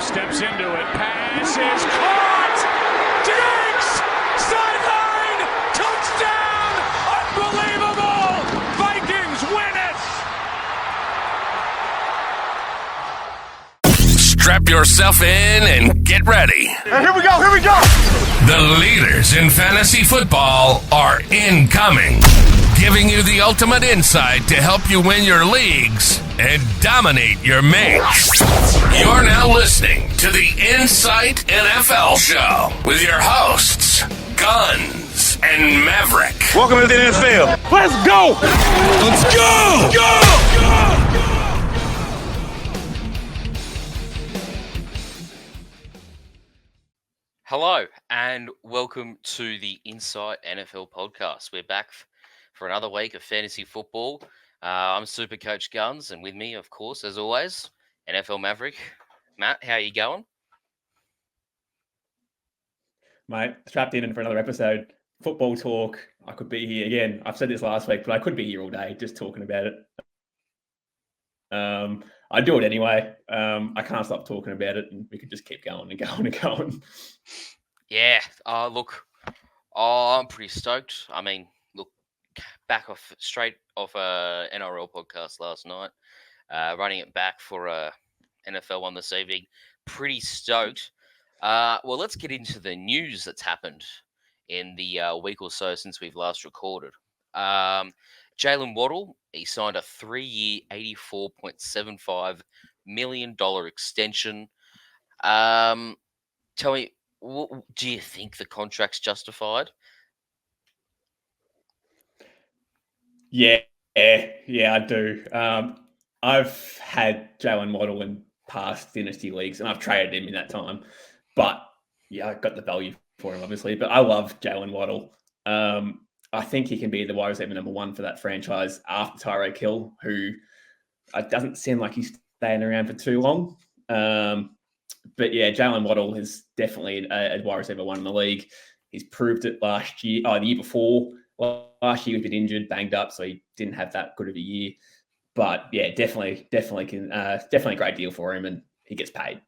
Steps into it. Pass is caught. Diggs! Sideline! Touchdown! Unbelievable! Vikings win it! Strap yourself in and get ready. And here we go, here we go! The leaders in fantasy football are incoming, giving you the ultimate insight to help you win your leagues and dominate your mates. You're now listening to the Insight NFL Show with your hosts, Guns and Maverick. Welcome to the NFL. Let's go! Let's go! Go! Hello and welcome to the Insight NFL podcast. We're back for another week of fantasy football. I'm SuperCoach Guns, and with me, of course, as always, NFL Maverick. Matt, how are you going? Mate, strapped in for another episode. Football talk. I could be here again. I've said this last week, but I could be here all day just talking about it. I do it anyway. I can't stop talking about it, and we could just keep going and going and going. Yeah, look, I'm pretty stoked. I mean, look, straight off a NRL podcast last night, running it back for a NFL one this evening. Pretty stoked. Well, let's get into the news that's happened in the week or so since we've last recorded. Jalen Waddle, he signed a 3-year, $84.75 million extension. Tell me, do you think the contract's justified? Yeah, I do. I've had Jalen Waddle in past dynasty leagues, and I've traded him in that time. But yeah, I got the value for him, obviously. But I love Jalen Waddle. I think he can be the wide receiver number one for that franchise after Tyreek Hill, who doesn't seem like he's staying around for too long. But yeah, Jalen Waddle is definitely a wide receiver one in the league. He's proved it last year, the year before. Last year he was a bit injured, banged up, so he didn't have that good of a year. But yeah, definitely a great deal for him, and he gets paid.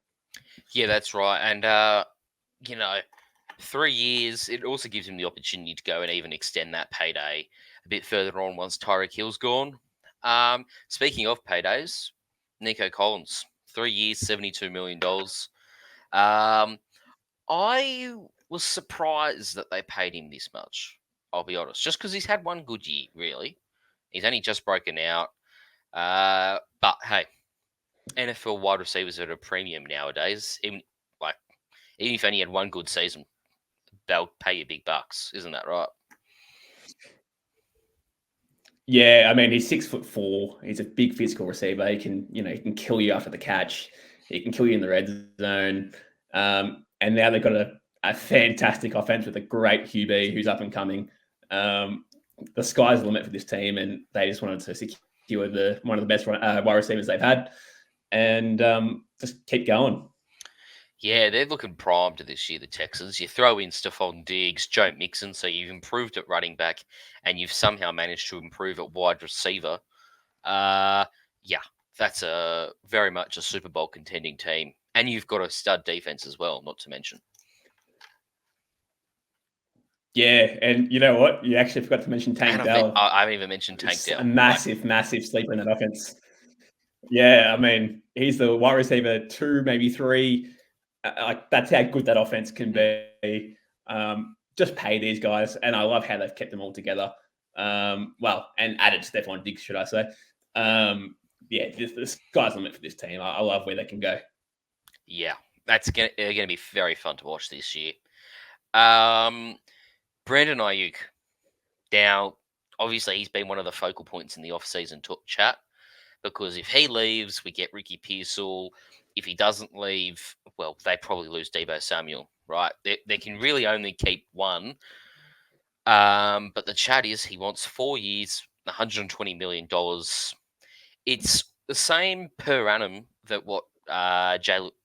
Yeah, that's right. And 3 years, it also gives him the opportunity to go and even extend that payday a bit further on once Tyreek Hill's gone. Speaking of paydays, Nico Collins, 3 years, $72 million. I was surprised that they paid him this much, I'll be honest, just because he's had one good year, really. He's only just broken out. But hey, NFL wide receivers are at a premium nowadays. Even if he only had one good season, they'll pay you big bucks. Isn't that right? Yeah, I mean, he's 6'4". He's a big physical receiver. He can kill you after the catch. He can kill you in the red zone. And now they've got a fantastic offense with a great QB who's up and coming. The sky's the limit for this team, and they just wanted to secure one of the best wide receivers they've had, and just keep going. Yeah, they're looking primed to this year, the Texans. You throw in Stephon Diggs, Joe Mixon, so you've improved at running back, and you've somehow managed to improve at wide receiver. Yeah, that's very much a Super Bowl contending team. And you've got a stud defense as well, not to mention. Yeah, and you know what? You actually forgot to mention Tank Dell. I haven't even mentioned Tank Dell. A massive sleeper in that offense. Yeah, I mean, he's the wide receiver 2, maybe 3. That's how good that offense can be. Just pay these guys, and I love how they've kept them all together. And added Stephon Diggs, should I say? The sky's the limit for this team. I love where they can go. Yeah, that's going to be very fun to watch this year. Brandon Ayuk. Now, obviously, he's been one of the focal points in the off-season chat, because if he leaves, we get Ricky Pearsall. If he doesn't leave, well, they probably lose Deebo Samuel, right? They can really only keep one. But the chat is he wants 4 years, $120 million. It's the same per annum that what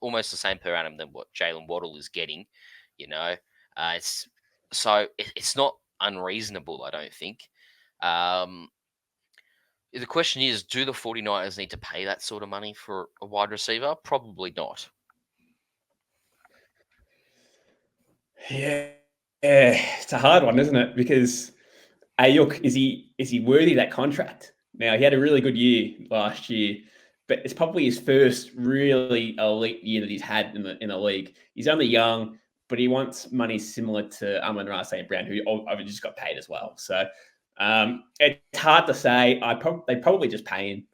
almost the same per annum than what Jalen Waddle is getting. It's not unreasonable, I don't think. The question is, do the 49ers need to pay that sort of money for a wide receiver? Probably not. Yeah, it's a hard one, isn't it? Because Ayuk, is he worthy of that contract? Now he had a really good year last year, but it's probably his first really elite year that he's had in the league. He's only young, but he wants money similar to Amon-Ra St. Brown, who obviously just got paid as well. So it's hard to say. They probably just pay him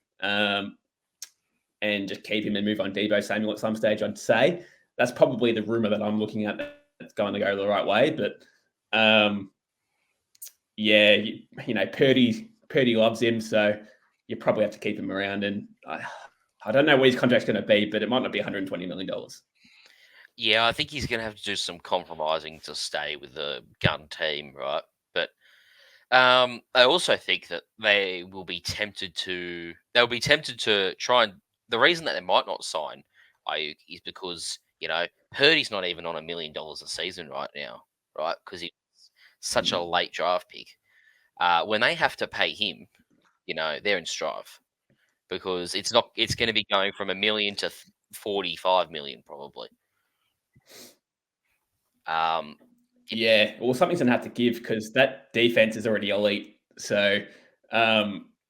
and just keep him and move on Debo Samuel at some stage. I'd say that's probably the rumor that I'm looking at that's going to go the right way, but. Yeah, Purdy loves him, so you probably have to keep him around. And I don't know what his contract's going to be, but it might not be $120 million. Yeah, I think he's going to have to do some compromising to stay with the gun team, right? But I also think that they'll be tempted to try and. The reason that they might not sign Ayuk is because Purdy's not even on $1 million a season right now, right? Because he's such a late draft pick. When they have to pay him, they're in strife because it's going to be going from $1 million to 45 million probably. Yeah, well, something's going to have to give because that defense is already elite. So,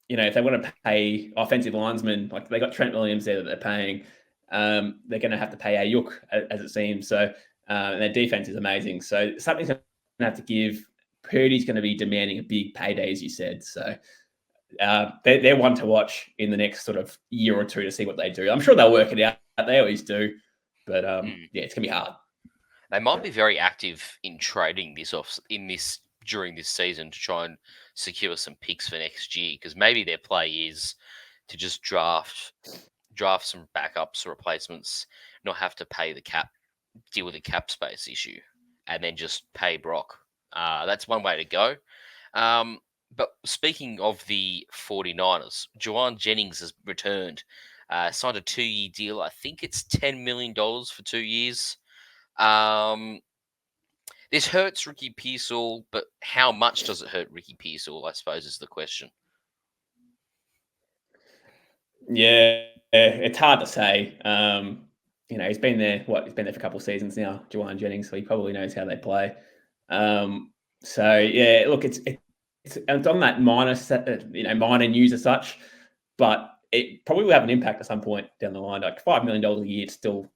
if they want to pay offensive linemen, like they got Trent Williams there that they're paying, they're going to have to pay Ayuk, as it seems. So, and their defense is amazing. So, something's going to have to give. Purdy's going to be demanding a big payday, as you said. So, they're one to watch in the next sort of year or two to see what they do. I'm sure they'll work it out. They always do. But yeah, it's going to be hard. They might be very active in trading during this season to try and secure some picks for next year because maybe their play is to just draft some backups or replacements, not have to deal with the cap space issue, and then just pay Brock. That's one way to go. But speaking of the 49ers, Juwan Jennings has returned, signed a 2-year deal. I think it's $10 million for 2 years. This hurts Ricky Pearsall, but how much does it hurt Ricky Pearsall, I suppose, is the question. Yeah, it's hard to say. He's been there. He's been there for a couple of seasons now, Juwan Jennings, so he probably knows how they play. So yeah, look, it's on that minor news as such, but it probably will have an impact at some point down the line. Like $5 million a year, it's still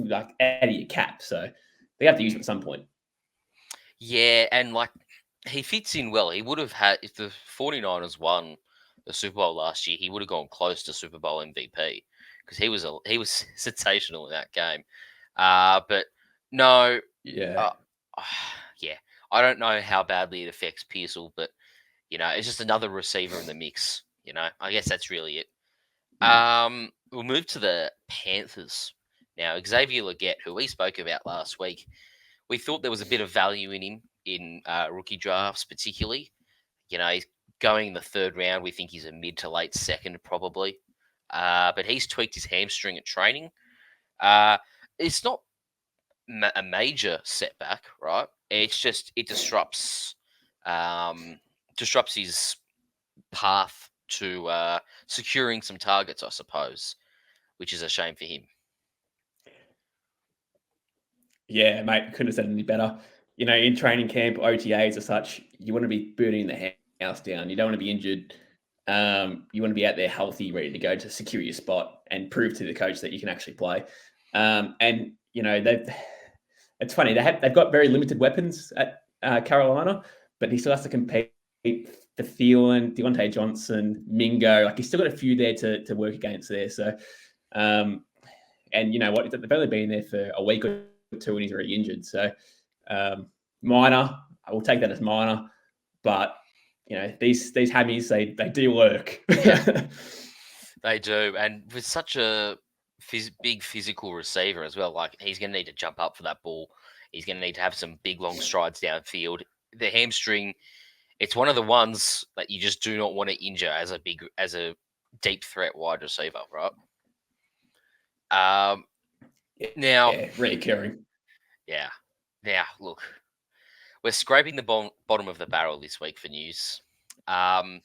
like out of your cap, so they have to use it at some point. Yeah, and like he fits in well. He would have had if the 49ers won the Super Bowl last year, he would have gone close to Super Bowl MVP because he was sensational in that game. But no, Yeah. yeah, I don't know how badly it affects Pearsall, but it's just another receiver in the mix. I guess that's really it. We'll move to the Panthers now. Xavier Legette, who we spoke about last week, we thought there was a bit of value in him in rookie drafts, particularly. He's going in the third round. We think he's a mid to late second, probably. But he's tweaked his hamstring at training. It's not a major setback, right? It's just it disrupts his path to securing some targets, I suppose, which is a shame for him. Yeah, mate, couldn't have said any better. In training camp, OTAs or such, you want to be burning the house down. You don't want to be injured. You want to be out there healthy, ready to go to secure your spot and prove to the coach that you can actually play. It's funny they've got very limited weapons at Carolina, but he still has to compete for Thielen, Deontay Johnson, Mingo. Like he's still got a few there to work against there. So, and you know what? They've only been there for a week or two, and he's already injured. So, minor. I will take that as minor, but these hammies they do work. Yeah, they do, and with such a big physical receiver as well, like he's going to need to jump up for that ball. He's going to need to have some big long strides downfield. The hamstring, it's one of the ones that you just do not want to injure as a deep threat wide receiver, right? Now, recurring. Yeah. Now, look, we're scraping the bottom of the barrel this week for news. Cowboys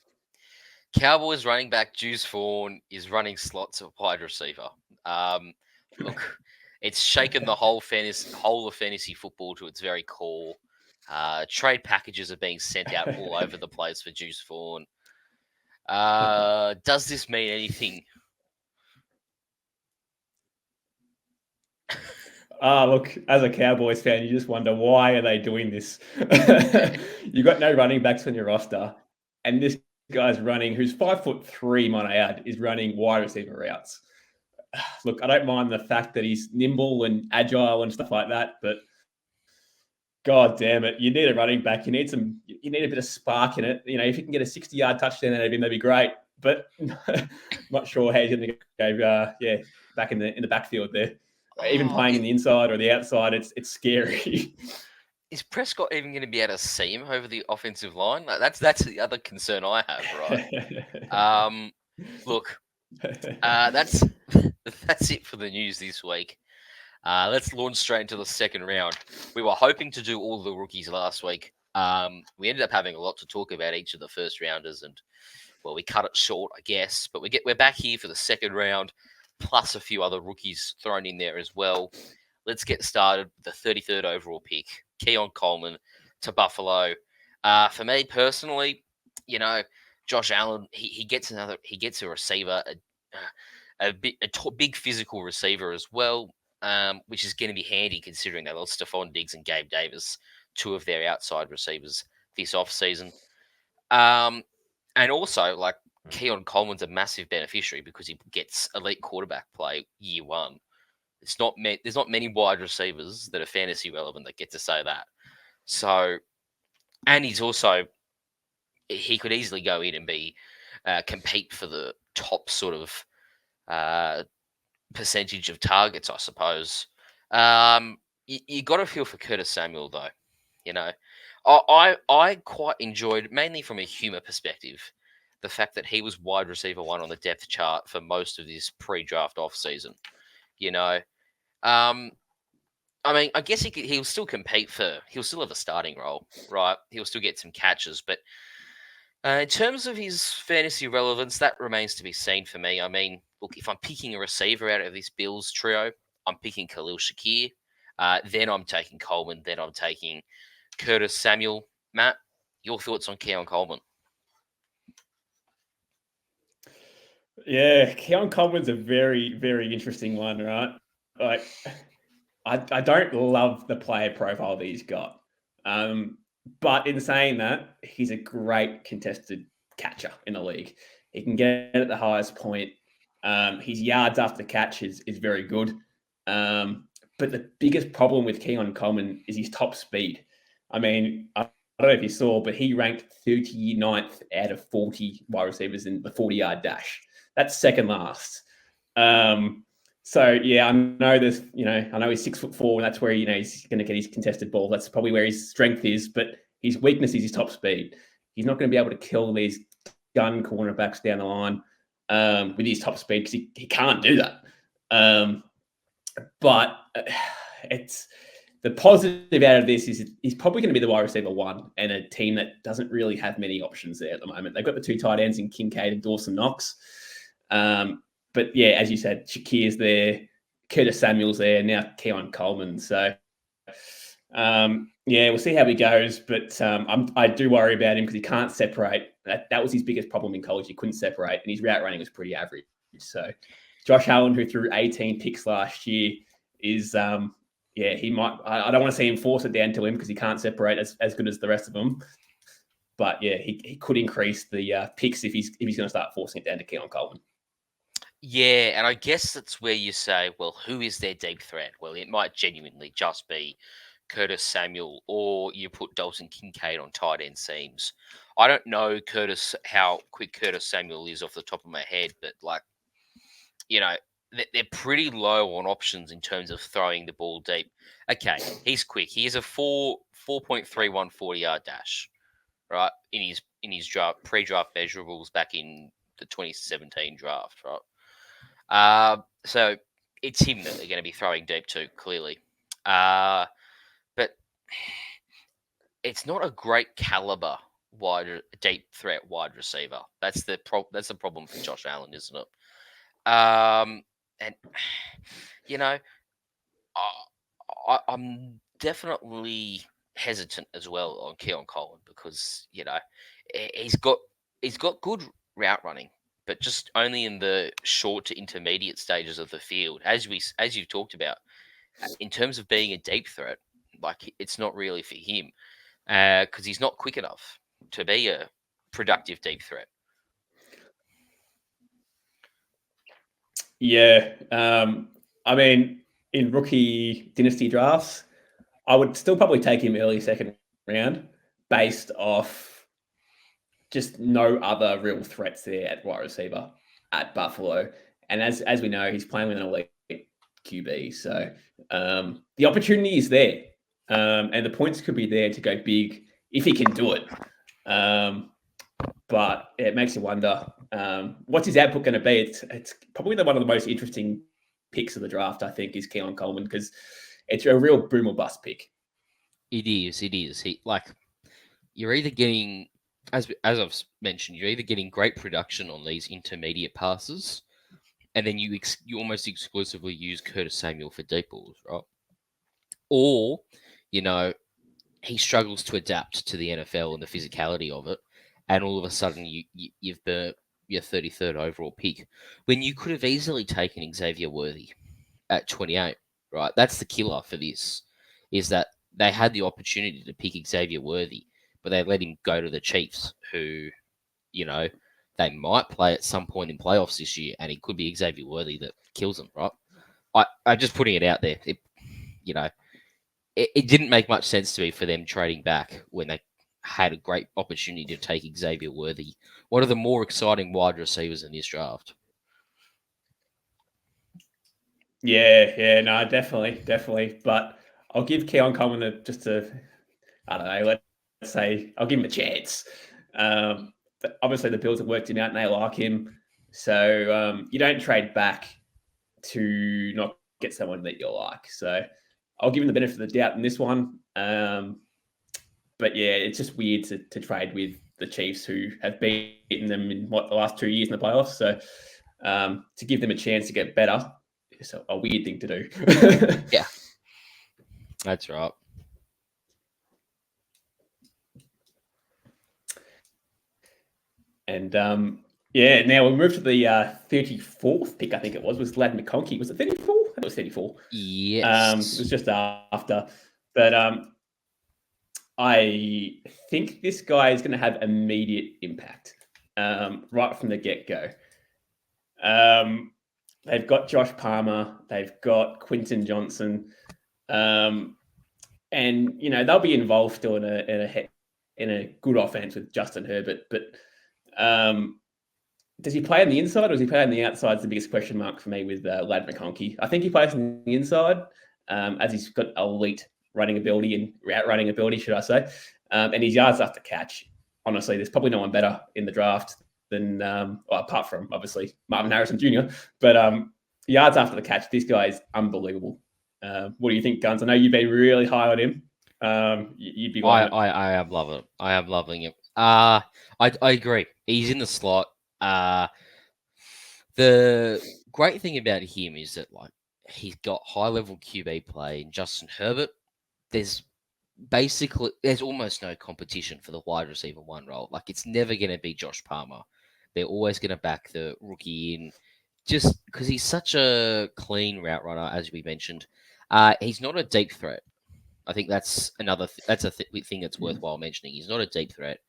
running back Juice Vaughn is running slots of wide receiver. Look, It's shaken the whole of fantasy football to its very core. Trade packages are being sent out all over the place for Juice Fawn. Does this mean anything? Look, as a Cowboys fan, you just wonder, why are they doing this? You got no running backs on your roster, and this guy's running, who's 5'3", might I add, is running wide receiver routes. Look, I don't mind the fact that he's nimble and agile and stuff like that, but God damn it, you need a running back. You need a bit of spark in it. If you can get a 60-yard touchdown out of him, that'd be great. But not sure how he's going to go. Back in the backfield there. Even playing in the inside or the outside, it's scary. Is Prescott even going to be able to see him over the offensive line? That's the other concern I have, right? Look, that's it for the news this week. Let's launch straight into the second round. We were hoping to do all the rookies last week. We ended up having a lot to talk about each of the first rounders, and well, we cut it short, I guess. But we're back here for the second round, plus a few other rookies thrown in there as well. Let's get started with the 33rd overall pick, Keon Coleman to Buffalo. For me personally, Josh Allen, he gets a receiver, a big physical receiver as well, which is going to be handy considering they lost Stephon Diggs and Gabe Davis, two of their outside receivers this offseason. And also, like, Keon Coleman's a massive beneficiary because he gets elite quarterback play year one. There's not many wide receivers that are fantasy relevant that get to say that. So, and he could easily go in and be compete for the top sort of percentage of targets, I suppose. You got to feel for Curtis Samuel though. I quite enjoyed, mainly from a humor perspective, the fact that he was wide receiver 1 on the depth chart for most of this pre-draft off season. I mean, I guess he'll still he'll still have a starting role, right? He'll still get some catches, but in terms of his fantasy relevance, that remains to be seen for me. I mean, look, if I'm picking a receiver out of this Bills trio, I'm picking Khalil Shakir. Then I'm taking Coleman. Then I'm taking Curtis Samuel. Matt, your thoughts on Keon Coleman? Yeah, Keon Coleman's a very, very interesting one, right? Like, I don't love the player profile that he's got. But in saying that, he's a great contested catcher in the league. He can get at the highest point. His yards after catch is very good. But the biggest problem with Keon Coleman is his top speed. I mean, I don't know if you saw, but he ranked 39th out of 40 wide receivers in the 40-yard dash. That's second last. So yeah, I know this. I know he's 6'4", and that's where he's going to get his contested ball. That's probably where his strength is, but his weakness is his top speed. He's not going to be able to kill these gun cornerbacks down the line with his top speed because he can't do that. But it's the positive out of this is he's probably going to be the wide receiver 1 and a team that doesn't really have many options there at the moment. They've got the 2 tight ends in Kincaid and Dawson Knox. But yeah, as you said, Shakir's there, Curtis Samuel's there, now Keon Coleman. So we'll see how he goes. But I do worry about him because he can't separate. That was his biggest problem in college. He couldn't separate, and his route running was pretty average. So Josh Allen, who threw 18 picks last year, is he might. I don't want to see him force it down to him because he can't separate as good as the rest of them. But yeah, he could increase the picks if he's going to start forcing it down to Keon Coleman. Yeah, and I guess that's where you say, well, who is their deep threat? Well, it might genuinely just be Curtis Samuel, or you put Dalton Kincaid on tight end seams. I don't know how quick Curtis Samuel is off the top of my head, but they're pretty low on options in terms of throwing the ball deep. Okay, he's quick. He has a 4.31 40-yard dash, right, in his draft pre-draft measurables back in the 2017 draft, right? So it's him that they're going to be throwing deep to, clearly. But it's not a great caliber deep threat wide receiver. That's the problem for Josh Allen, isn't it? And I'm definitely hesitant as well on Keon Coleman because he's got good route running, but just only in the short to intermediate stages of the field. As you've talked about, in terms of being a deep threat, like it's not really for him because he's not quick enough to be a productive deep threat. Yeah. I mean, in rookie dynasty drafts, I would still probably take him early second round based off just no other real threats there at wide receiver at Buffalo. And as we know, he's playing with an elite QB. So the opportunity is there. And the points could be there to go big if he can do it. But it makes you wonder what's his output going to be. It's probably one of the most interesting picks of the draft, I think, is Keon Coleman because it's a real boom or bust pick. It is. You're either getting, as I've mentioned, you're either getting great production on these intermediate passes, and then you almost exclusively use Curtis Samuel for deep balls, right? Or, he struggles to adapt to the NFL and the physicality of it, and all of a sudden you've burnt your 33rd overall pick when you could have easily taken Xavier Worthy at 28, right? That's the killer for this, is that they had the opportunity to pick Xavier Worthy, but they let him go to the Chiefs, who, they might play at some point in playoffs this year, and it could be Xavier Worthy that kills them, right? I'm just putting it out there. It didn't make much sense to me for them trading back when they had a great opportunity to take Xavier Worthy, one of the more exciting wide receivers in this draft. Yeah, no, definitely. But I'll give Keon Coleman I don't know, let's say I'll give him a chance. But obviously the Bills have worked him out and they like him. So you don't trade back to not get someone that you like. So I'll give him the benefit of the doubt in this one. But yeah, it's just weird to trade with the Chiefs, who have beaten them in the last 2 years in the playoffs. So to give them a chance to get better is a weird thing to do. Yeah, that's right. And now we'll move to the 34th pick, I think it was Ladd McConkey. Was it 34? It was 34. Yes. It was just after. But I think this guy is going to have immediate impact right from the get-go. They've got Josh Palmer. They've got Quinton Johnson. And, they'll be involved still in a good offense with Justin Herbert. But does he play on the inside or does he play on the outside? Is the biggest question mark for me with Ladd McConkey. I think he plays on the inside as he's got elite running ability and route running ability, should I say. And his yards after catch. Honestly, there's probably no one better in the draft than, apart from, obviously, Marvin Harrison Jr. But yards after the catch, this guy is unbelievable. What do you think, Guns? I know you've been really high on him. You'd be I am loving it. I am loving it. I agree. He's in the slot. The great thing about him is that he's got high level QB play in Justin Herbert. There's almost no competition for the wide receiver one role. It's never going to be Josh Palmer. They're always going to back the rookie in, just because he's such a clean route runner, as we mentioned. He's not a deep threat. I think that's another. That's a thing that's worthwhile mentioning. He's not a deep threat.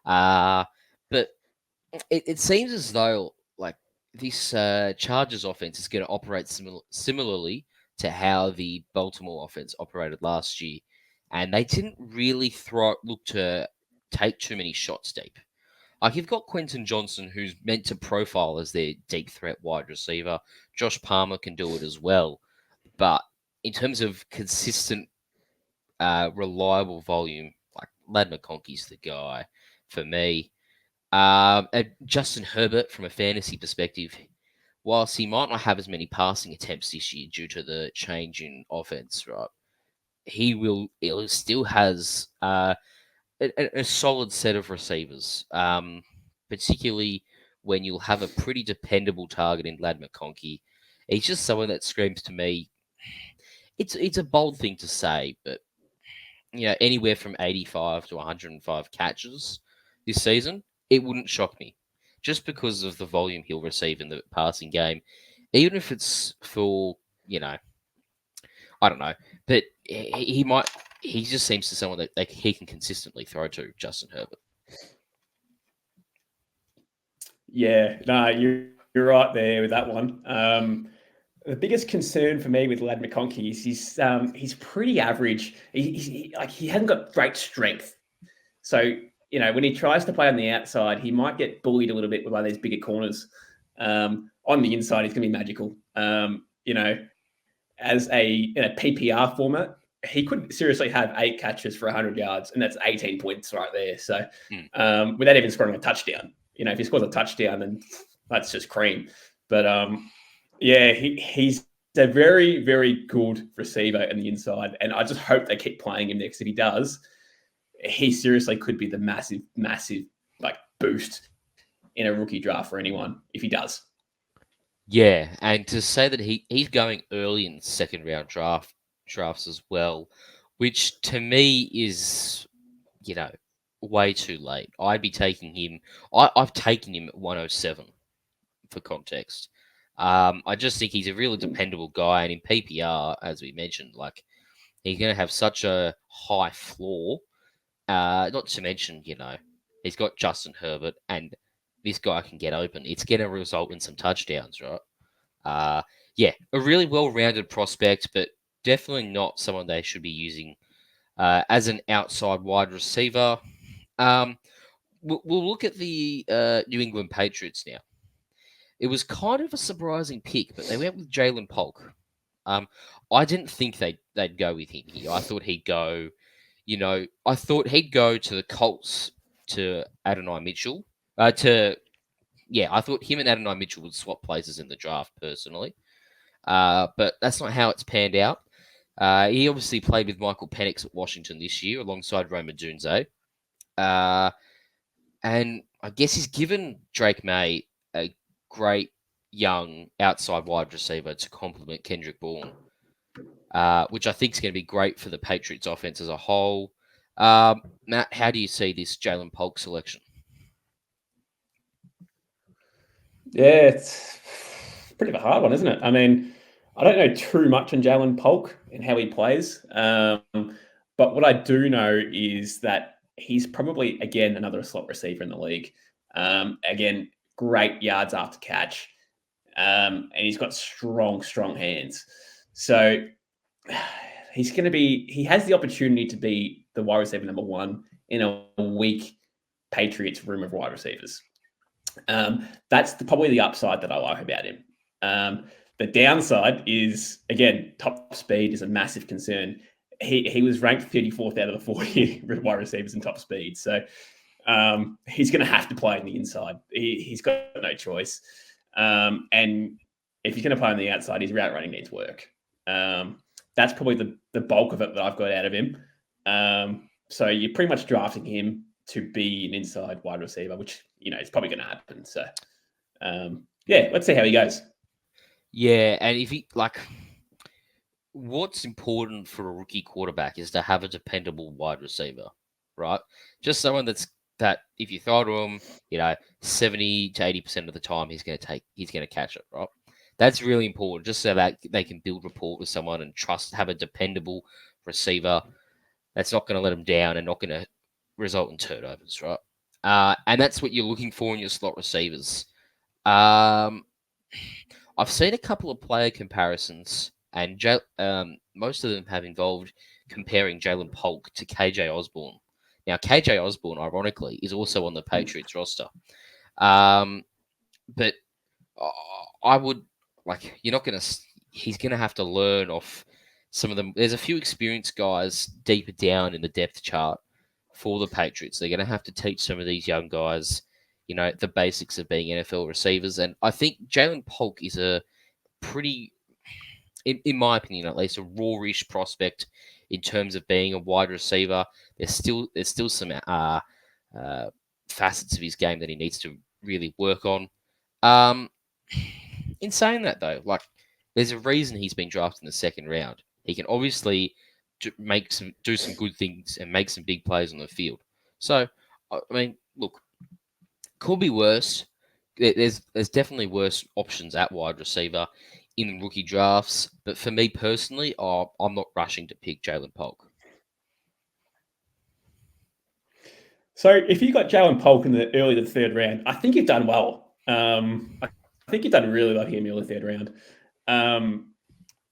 But it seems as though this Chargers offense is going to operate similarly to how the Baltimore offense operated last year, and they didn't really look to take too many shots deep. You've got Quentin Johnson, who's meant to profile as their deep threat wide receiver. Josh Palmer can do it as well, but in terms of consistent, reliable volume, Ladd McConkey's the guy for me. Justin Herbert, from a fantasy perspective, whilst he might not have as many passing attempts this year due to the change in offense, right? He still has a solid set of receivers, particularly when you'll have a pretty dependable target in Ladd McConkey. He's just someone that screams to me. it's a bold thing to say, but anywhere from 85 to 105 catches this season, it wouldn't shock me, just because of the volume he'll receive in the passing game, even if it's for I don't know, but he might. He just seems to someone that he can consistently throw to, Justin Herbert. Yeah, no, you're right there with that one. The biggest concern for me with Lad McConkey is he's pretty average. He hasn't got great strength. So when he tries to play on the outside, he might get bullied a little bit with one of these bigger corners. On the inside, he's going to be magical. As in a PPR format, he could seriously have 8 catches for 100 yards, and that's 18 points right there. So without even scoring a touchdown, if he scores a touchdown, then that's just cream. But he's a very, very good receiver in the inside, and I just hope they keep playing him next. If he does, he seriously could be the massive, massive boost in a rookie draft for anyone if he does. Yeah, and to say that he's going early in second round drafts as well, which to me is, way too late. I'd be taking him. I've taken him at 107 for context. I just think he's a really dependable guy, and in PPR, as we mentioned, he's going to have such a high floor. Not to mention, he's got Justin Herbert, and this guy can get open. It's going to result in some touchdowns, right? A really well-rounded prospect, but definitely not someone they should be using as an outside wide receiver. We'll look at the New England Patriots now. It was kind of a surprising pick, but they went with Jalen Polk. I didn't think they'd go with him here. I thought he'd go, I thought he'd go to the Colts to Adonai Mitchell. I thought him and Adonai Mitchell would swap places in the draft, personally. But that's not how it's panned out. He obviously played with Michael Penix at Washington this year alongside Rome Odunze. And I guess he's given Drake May a great young outside wide receiver to complement Kendrick Bourne, which I think is going to be great for the Patriots offense as a whole. Matt, how do you see this Jalen Polk selection? Yeah, it's pretty of a hard one, isn't it? I mean, I don't know too much on Jalen Polk and how he plays. But what I do know is that he's probably, again, another slot receiver in the league. Again, great yards after catch. And he's got strong, strong hands. So he has the opportunity to be the wide receiver number 1 in a weak Patriots room of wide receivers. That's probably the upside that I like about him. The downside is, again, top speed is a massive concern. He was ranked 34th out of the 40 wide receivers in top speed. So he's going to have to play on the inside. He's got no choice. And if he's going to play on the outside, his route running needs work. That's probably the bulk of it that I've got out of him. So you're pretty much drafting him to be an inside wide receiver, which, is probably going to happen. So, let's see how he goes. Yeah, and if he, what's important for a rookie quarterback is to have a dependable wide receiver, right? Just someone that if you throw to him, 70 to 80% of the time he's going to catch it, right? That's really important, just so that they can build rapport with someone and have a dependable receiver that's not going to let them down and not going to result in turnovers, right? And that's what you're looking for in your slot receivers. I've seen a couple of player comparisons, and most of them have involved comparing Jalen Polk to KJ Osborne. Now, KJ Osborne, ironically, is also on the Patriots roster. But I would, you're not going to... He's going to have to learn off some of them. There's a few experienced guys deeper down in the depth chart for the Patriots. They're going to have to teach some of these young guys, the basics of being NFL receivers. And I think Jalen Polk is a pretty, in my opinion at least, a raw-ish prospect in terms of being a wide receiver. There's still some facets of his game that he needs to really work on. In saying that, though, there's a reason he's been drafted in the second round. He can obviously do some good things and make some big plays on the field. So, I mean, look, could be worse. There's definitely worse options at wide receiver in rookie drafts. But for me personally, I'm not rushing to pick Jalen Polk. So if you got Jalen Polk in the early to third round, I think you've done well. I think you've done really well here in the early third round.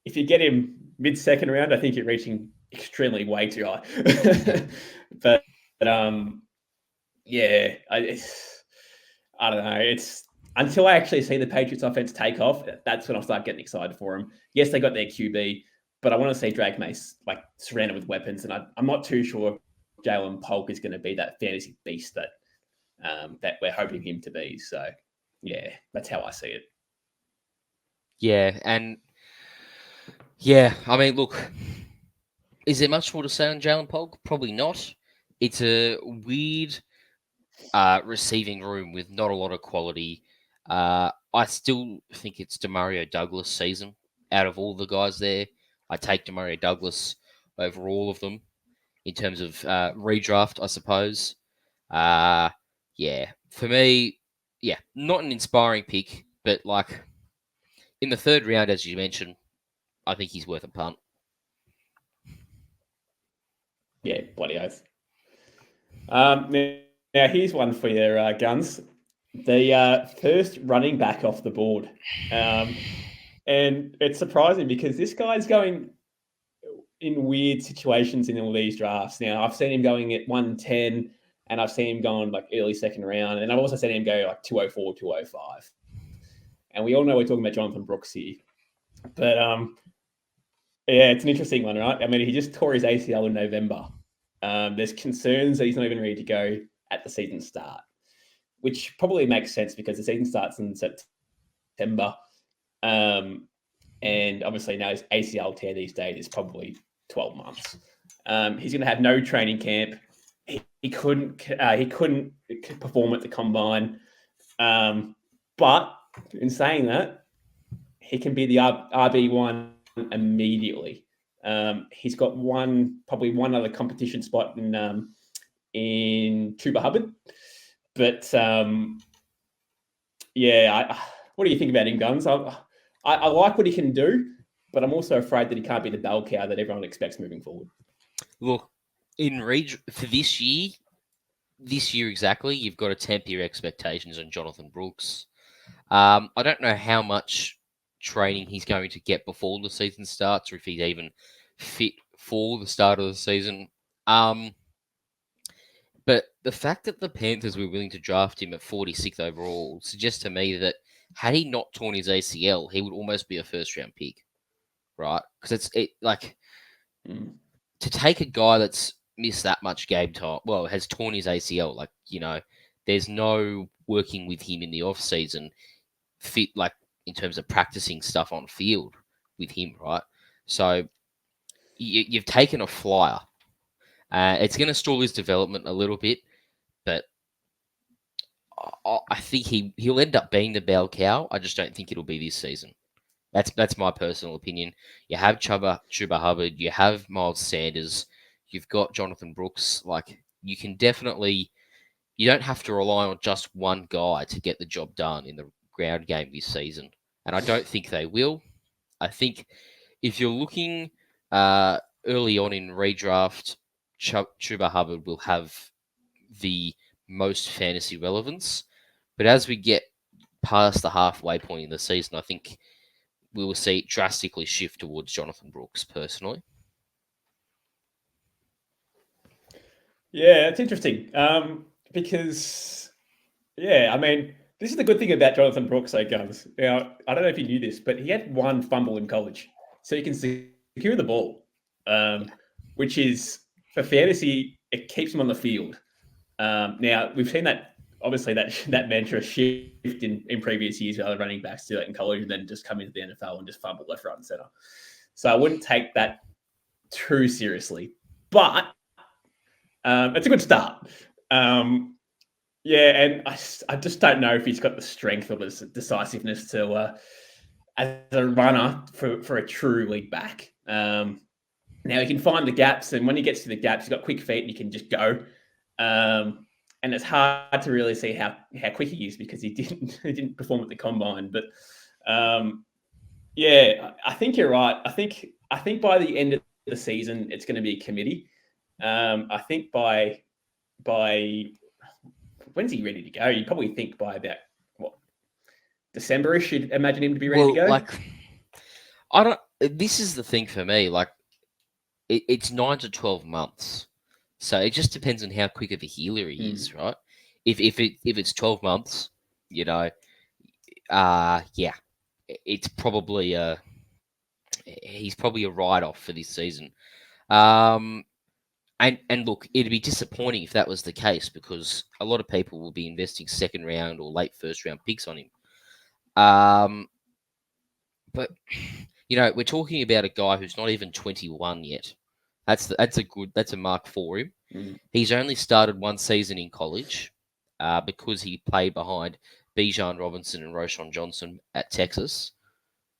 If you get him mid-second round, I think you're reaching extremely way too high. but yeah, I don't know. It's until I actually see the Patriots offense take off, that's when I'll start getting excited for them. Yes, they got their QB, but I want to see Drake Mace like surrounded with weapons, and I'm not too sure Jalen Polk is going to be that fantasy beast that we're hoping him to be. So yeah, that's how I see it. Yeah, and yeah, I mean, look, is there much more to say on Jalen Polk? Probably not. It's a weird receiving room with not a lot of quality. I still think it's Demario Douglas' season. Out of all the guys there, I take Demario Douglas over all of them in terms of redraft, I suppose. Yeah, for me, yeah, not an inspiring pick, but like in the third round, as you mentioned, I think he's worth a punt. Yeah, bloody oath. Now here's one for your Guns. The first running back off the board. And it's surprising because this guy's going in weird situations in all these drafts. Now, I've seen him going at 110, and I've seen him going like early second round, and I've also seen him go like 204, 205. And we all know we're talking about Jonathan Brooks here. But yeah, it's an interesting one, right? I mean, he just tore his ACL in November. There's concerns that he's not even ready to go at the season start, which probably makes sense because the season starts in September. And obviously now his ACL tear these days is probably 12 months. He's going to have no training camp. He couldn't perform at the combine. But in saying that, he can be the RB1 immediately. He's got probably one other competition spot in Chuba Hubbard. But yeah, what do you think about him, Guns? I like what he can do, but I'm also afraid that he can't be the bell cow that everyone expects moving forward. Look, for this year exactly, you've got to temper your expectations on Jonathan Brooks. I don't know how much training he's going to get before the season starts, or if he's even fit for the start of the season. But the fact that the Panthers were willing to draft him at 46th overall suggests to me that had he not torn his ACL, he would almost be a first-round pick, right? Because to take a guy that's missed that much game time, well, has torn his ACL, like, there's no working with him in the off-season fit, like, in terms of practicing stuff on field with him, right? So you've taken a flyer. It's going to stall his development a little bit, but I think he'll end up being the bell cow. I just don't think it'll be this season. That's my personal opinion. You have Chuba Hubbard, you have Miles Sanders, you've got Jonathan Brooks. Like, you don't have to rely on just one guy to get the job done in the ground game this season. And I don't think they will. I think if you're looking early on in redraft, Chuba Hubbard will have the most fantasy relevance. But as we get past the halfway point in the season, I think we will see it drastically shift towards Jonathan Brooks, personally. Yeah, it's interesting because, yeah, I mean, this is the good thing about Jonathan Brooks, Guns. Now, I don't know if you knew this, but he had one fumble in college. So you can secure the ball, which is, for fantasy, it keeps him on the field. Now, we've seen that, obviously, that mantra shift in previous years with other running backs do that in college and then just come into the NFL and just fumble left, right, and center. So I wouldn't take that too seriously. But it's a good start. Yeah, and I just don't know if he's got the strength or the decisiveness to as a runner for a true league back. Now he can find the gaps, and when he gets to the gaps, he's got quick feet and he can just go. And it's hard to really see how quick he is because he didn't perform at the combine. But yeah, I think you're right. I think by the end of the season, it's going to be a committee. I think by when's he ready to go? You probably think by about December-ish. You'd imagine him to be ready to go. Like, I don't. This is the thing for me. Like, it's 9 to 12 months, so it just depends on how quick of a healer he is, right? If it's 12 months, yeah, it's probably he's probably a write-off for this season. And look, it'd be disappointing if that was the case because a lot of people will be investing second round or late first round picks on him. But we're talking about a guy who's not even 21 yet. That's a mark for him. He's only started one season in college because he played behind Bijan Robinson and Roshan Johnson at Texas.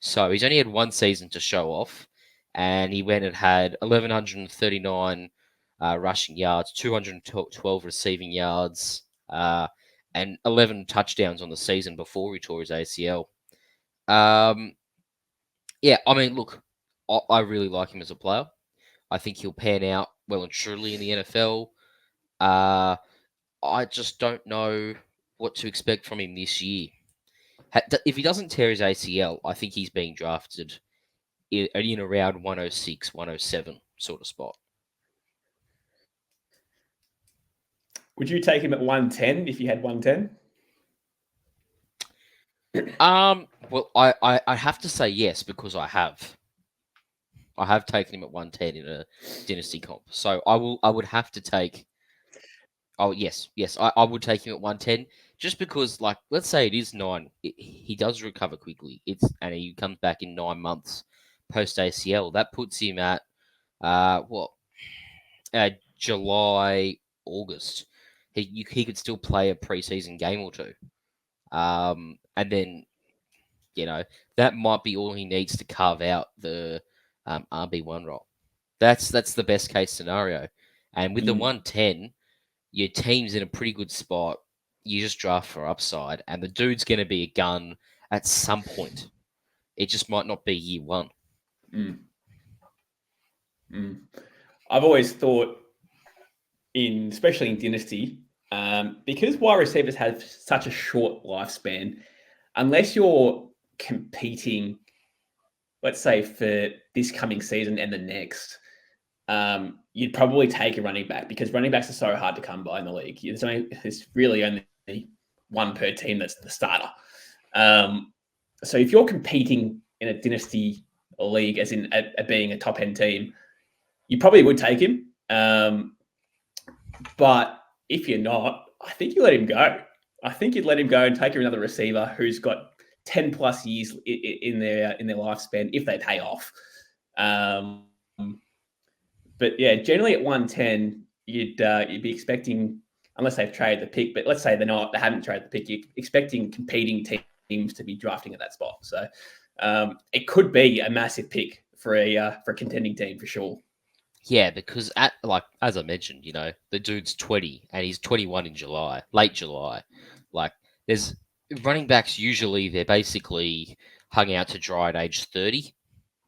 So he's only had one season to show off, and he went and had 1,139 rushing yards, 212 receiving yards, and 11 touchdowns on the season before he tore his ACL. Yeah, I mean, look, I really like him as a player. I think he'll pan out well and truly in the NFL. I just don't know what to expect from him this year. If he doesn't tear his ACL, I think he's being drafted in around 106, 107 sort of spot. Would you take him at 110 if you had 110? Well, I have to say yes because I have taken him at 110 in a dynasty comp. So I would have to take. Oh yes, I would take him at 110 just because, like, let's say it is 9. He does recover quickly. And he comes back in 9 months post ACL. That puts him at July, August. He could still play a preseason game or two. And then, that might be all he needs to carve out the RB1 role. That's the best case scenario. And with the 110, your team's in a pretty good spot. You just draft for upside, and the dude's going to be a gun at some point. It just might not be year one. I've always thought, especially in Dynasty, because wide receivers have such a short lifespan, unless you're competing, let's say, for this coming season and the next, you'd probably take a running back because running backs are so hard to come by in the league. There's really only one per team that's the starter. So if you're competing in a Dynasty league, as in being a top-end team, you probably would take him. But if you're not, I think you let him go. I think you'd let him go and take another receiver who's got 10 plus years in their lifespan if they pay off. But yeah, generally at 110, you'd be expecting, unless they've traded the pick, but let's say they haven't traded the pick, you're expecting competing teams to be drafting at that spot. So it could be a massive pick for a contending team for sure. Yeah, because as I mentioned, the dude's 20 and he's 21 in July, late July. Like, there's running backs usually they're basically hung out to dry at age 30,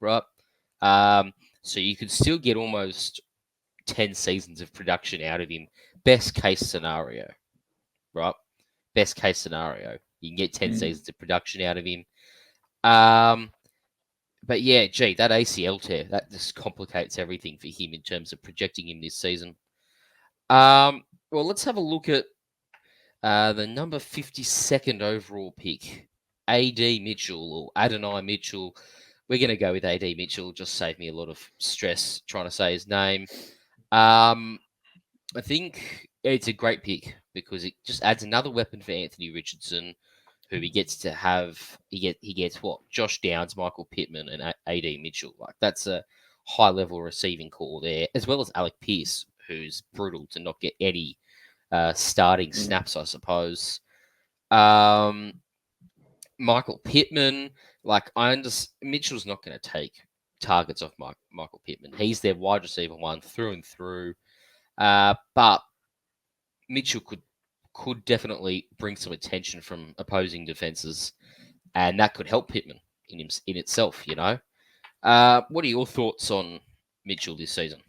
right? So you could still get almost 10 seasons of production out of him. Best case scenario, right? Best case scenario, you can get 10 seasons of production out of him. But yeah, that ACL tear, that just complicates everything for him in terms of projecting him this season. Well, let's have a look at the number 52nd overall pick, A.D. Mitchell or Adonai Mitchell. We're going to go with A.D. Mitchell. Just save me a lot of stress trying to say his name. I think it's a great pick because it just adds another weapon for Anthony Richardson, who he gets to have. He gets what? Josh Downs, Michael Pittman, and A.D. Mitchell. Like, that's a high-level receiving core there, as well as Alec Pierce, who's brutal to not get any starting snaps, I suppose. Michael Pittman, Like, I understand Mitchell's not going to take targets off Michael Pittman. He's their wide receiver one through and through. But Mitchell could definitely bring some attention from opposing defenses, and that could help Pittman in itself. What are your thoughts on Mitchell this season?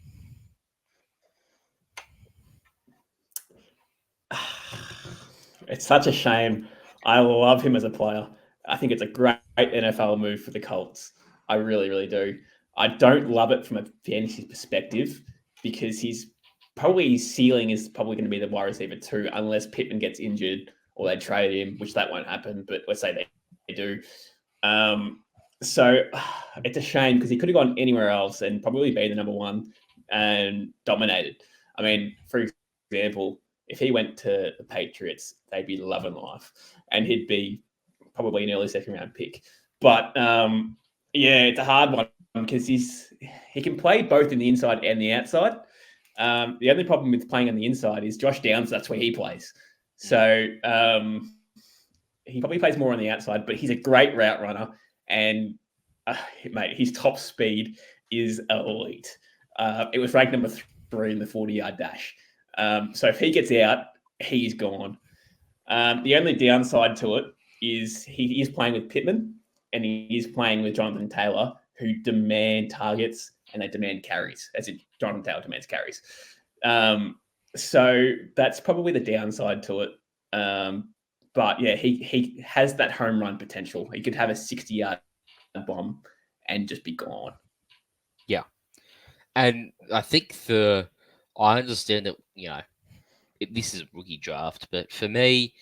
It's such a shame. I love him as a player. I think it's a great NFL move for the Colts. I really, really do. I don't love it from a fantasy perspective because his ceiling is probably going to be the wide receiver 2 unless Pittman gets injured or they trade him, which that won't happen. But let's say they do. So it's a shame because he could have gone anywhere else and probably be the number 1 and dominated. I mean, for example, if he went to the Patriots, they'd be loving life, and he'd be probably an early second round pick. But it's a hard one because he can play both in the inside and the outside. The only problem with playing on the inside is Josh Downs. That's where he plays. So he probably plays more on the outside, but he's a great route runner, and mate, his top speed is elite. It was ranked number 3 in the 40-yard dash. So if he gets out, he's gone. The only downside to it is he is playing with Pittman and he is playing with Jonathan Taylor, who demand targets and they demand carries, as in Jonathan Taylor demands carries. So that's probably the downside to it. But yeah, he has that home run potential. He could have a 60-yard bomb and just be gone. Yeah. And I think I understand that, this is a rookie draft, but for me,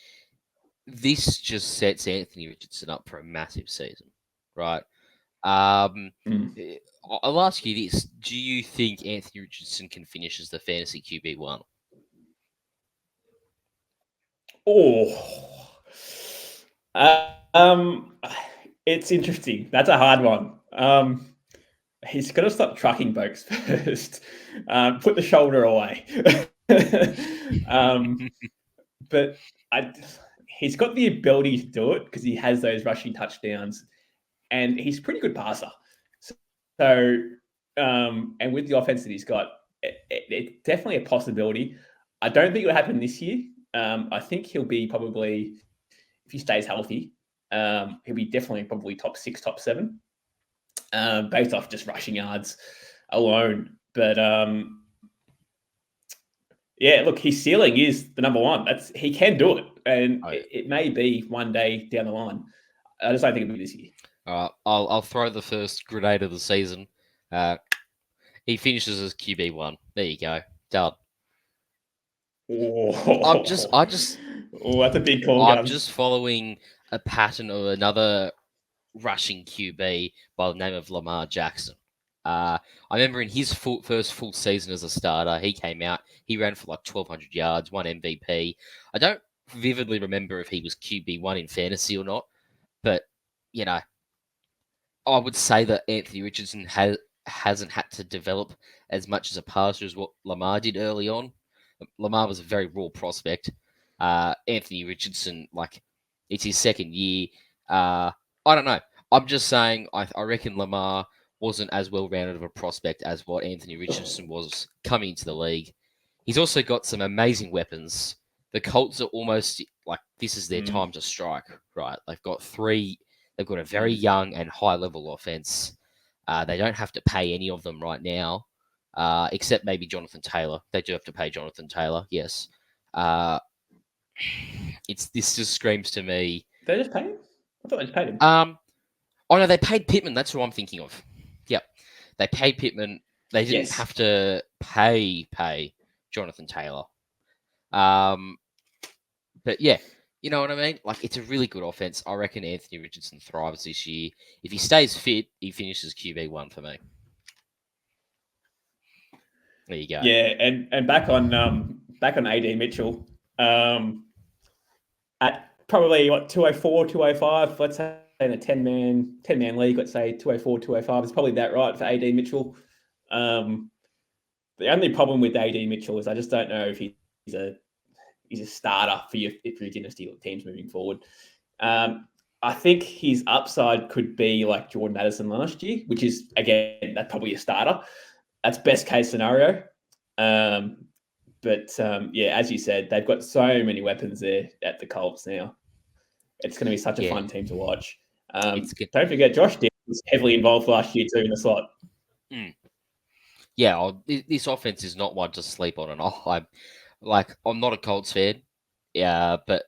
this just sets Anthony Richardson up for a massive season, right? I'll ask you this. Do you think Anthony Richardson can finish as the fantasy QB1? It's interesting. That's a hard one. He's got to stop trucking folks first. Put the shoulder away. But he's got the ability to do it because he has those rushing touchdowns, and he's a pretty good passer. So, and with the offense that he's got, it's definitely a possibility. I don't think it'll happen this year. I think he'll be probably, if he stays healthy, he'll be definitely probably top 6, top 7, based off just rushing yards alone. But look, his ceiling is the number 1. He can do it, and it may be one day down the line. I just don't think it'll be this year. All right, I'll throw the first grenade of the season. He finishes as QB1. There you go, done. That's a big call. I'm just following a pattern of another rushing QB by the name of Lamar Jackson. I remember in his first full season as a starter, he came out, he ran for like 1,200 yards, won MVP. I don't vividly remember if he was QB1 in fantasy or not, but, I would say that Anthony Richardson hasn't had to develop as much as a passer as what Lamar did early on. Lamar was a very raw prospect. Anthony Richardson, it's his second year. I don't know. I'm just saying I reckon Lamar wasn't as well-rounded of a prospect as what Anthony Richardson was coming into the league. He's also got some amazing weapons. The Colts are almost this is their time to strike, right? They've got a very young and high-level offense. They don't have to pay any of them right now, except maybe Jonathan Taylor. They do have to pay Jonathan Taylor, yes. This just screams to me. They just paid him? I thought they just paid him. Oh no, they paid Pittman. That's who I'm thinking of. Yep, they paid Pittman. They didn't have to pay Jonathan Taylor. But yeah, you know what I mean? It's a really good offense. I reckon Anthony Richardson thrives this year. If he stays fit, he finishes QB1 for me. There you go. Yeah, and back on AD Mitchell, at probably 204, 205, let's say in a 10-man league, let's say 204, 205 is probably that right for AD Mitchell. The only problem with AD Mitchell is I just don't know if he's a starter for your dynasty teams moving forward. I I think his upside could be like Jordan Addison last year, which is, again, that's probably a starter. That's best case scenario. But as you said, they've got so many weapons there at the Colts now. It's going to be such a fun team to watch. Don't forget, Josh Downs was heavily involved last year too in the slot. Yeah, this offense is not one to sleep on. And I'm not a Colts fan, but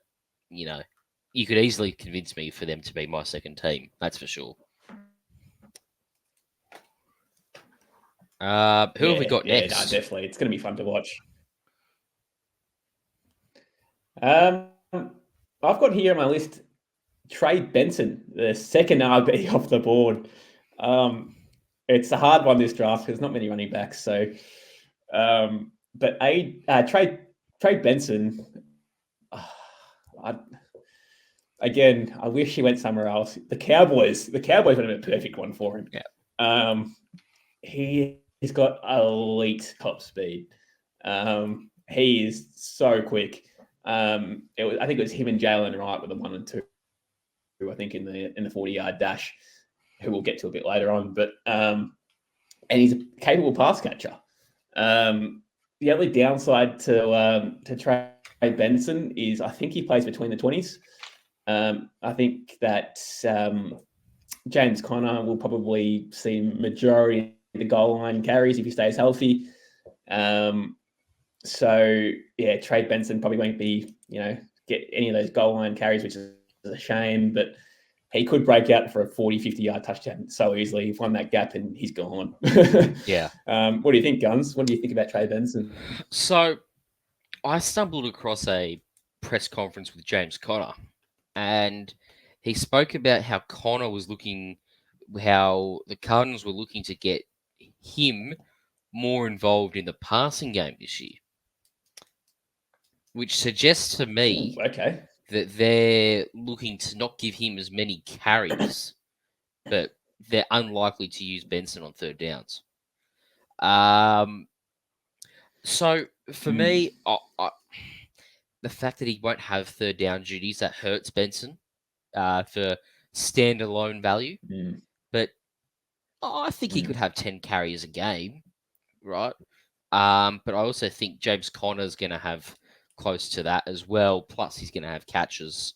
you could easily convince me for them to be my second team. That's for sure. Who have we got next? No, definitely. It's going to be fun to watch. I've got here on my list Trey Benson, the second RB off the board. It's a hard one this draft because not many running backs. So, Trey Benson. I wish he went somewhere else. The Cowboys would have been a perfect one for him. Yeah. He's got elite top speed. He is so quick. I think it was him and Jalen Wright were the 1 and 2. I think in the 40-yard dash, who we'll get to a bit later on. But and he's a capable pass catcher. The only downside to Trey Benson is I think he plays between the 20s. I think that James Conner will probably see majority of the goal line carries if he stays healthy. Trey Benson probably won't be, get any of those goal line carries, which is a shame, but he could break out for a 40, 50-yard touchdown so easily. He's won that gap and he's gone. Yeah. What do you think, Guns? What do you think about Trey Benson? So I stumbled across a press conference with James Conner, and he spoke about how the Cardinals were looking to get him more involved in the passing game this year, which suggests to me that they're looking to not give him as many carries, but they're unlikely to use Benson on third downs. So for me, the fact that he won't have third down duties, that hurts Benson for standalone value. But I think he could have 10 carries a game, right? But I also think James Conner is going to have close to that as well. Plus, he's going to have catches.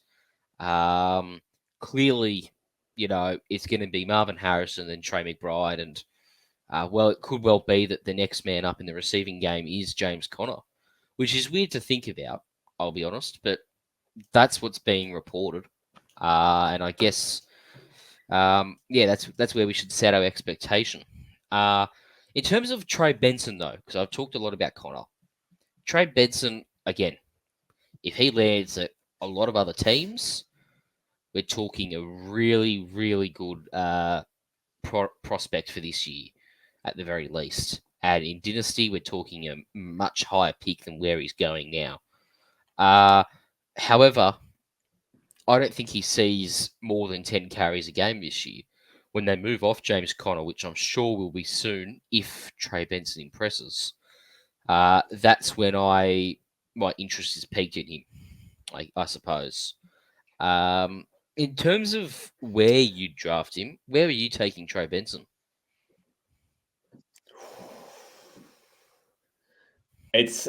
Clearly, it's going to be Marvin Harrison and Trey McBride. And, it could well be that the next man up in the receiving game is James Conner, which is weird to think about, I'll be honest. But that's what's being reported. And I guess, that's where we should set our expectation. In terms of Trey Benson, though, because I've talked a lot about Conner, Trey Benson, again, if he lands at a lot of other teams, we're talking a really, really good prospect for this year, at the very least. And in Dynasty, we're talking a much higher peak than where he's going now. However, I don't think he sees more than 10 carries a game this year. When they move off James Conner, which I'm sure will be soon if Trey Benson impresses, that's when my interest is peaked in him, I suppose. In terms of where you draft him, where are you taking Trey Benson? That's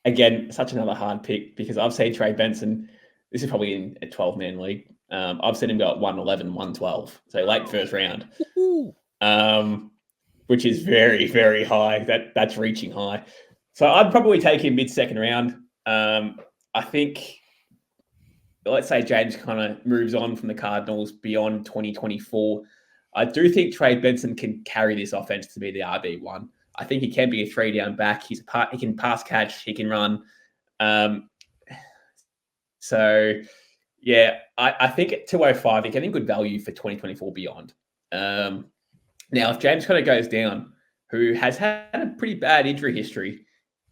again such another hard pick because I've seen Trey Benson. This is probably in a 12-man league. I've seen him go at 111, 112. So late first round, which is very, very high. That's reaching high. So I'd probably take him mid-second round. I think, let's say James Conner moves on from the Cardinals beyond 2024. I do think Trey Benson can carry this offense to be the RB1. I think he can be a 3-down back. He can pass catch. He can run. I think at 205, they're getting good value for 2024 beyond. Now, if James Conner goes down, who has had a pretty bad injury history,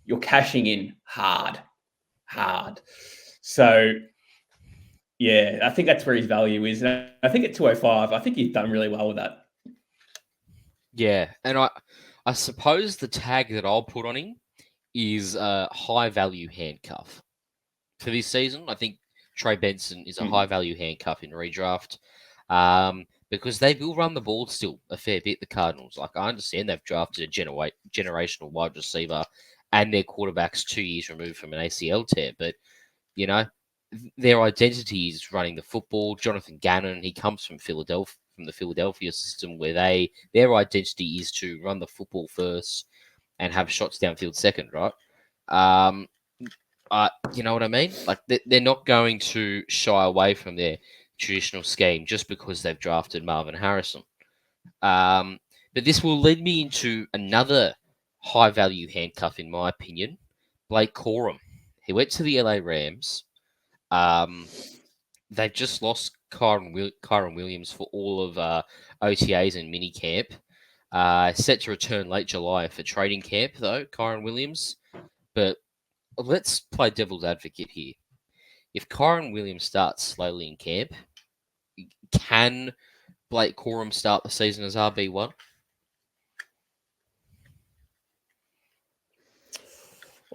you're cashing in hard. So, I think that's where his value is. And I think at 205, I think he's done really well with that. Yeah, and I suppose the tag that I'll put on him is a high-value handcuff. For this season, I think Trey Benson is a Mm. high value handcuff in redraft. Because they will run the ball still a fair bit, the Cardinals. Like, I understand they've drafted a generational wide receiver and their quarterback's 2 years removed from an ACL tear, but, you know, their identity is running the football. Jonathan Gannon, he comes from the Philadelphia system, where their identity is to run the football first and have shots downfield second, right? You know what I mean? Like, they're not going to shy away from their traditional scheme just because they've drafted Marvin Harrison. But this will lead me into another high value handcuff, in my opinion, Blake Corum. He went to the LA Rams. They've just lost Kyron Williams for all of OTAs and minicamp. Set to return late July for trading camp, though, Kyron Williams. But let's play devil's advocate here. If Kyron Williams starts slowly in camp, can Blake Corum start the season as RB1?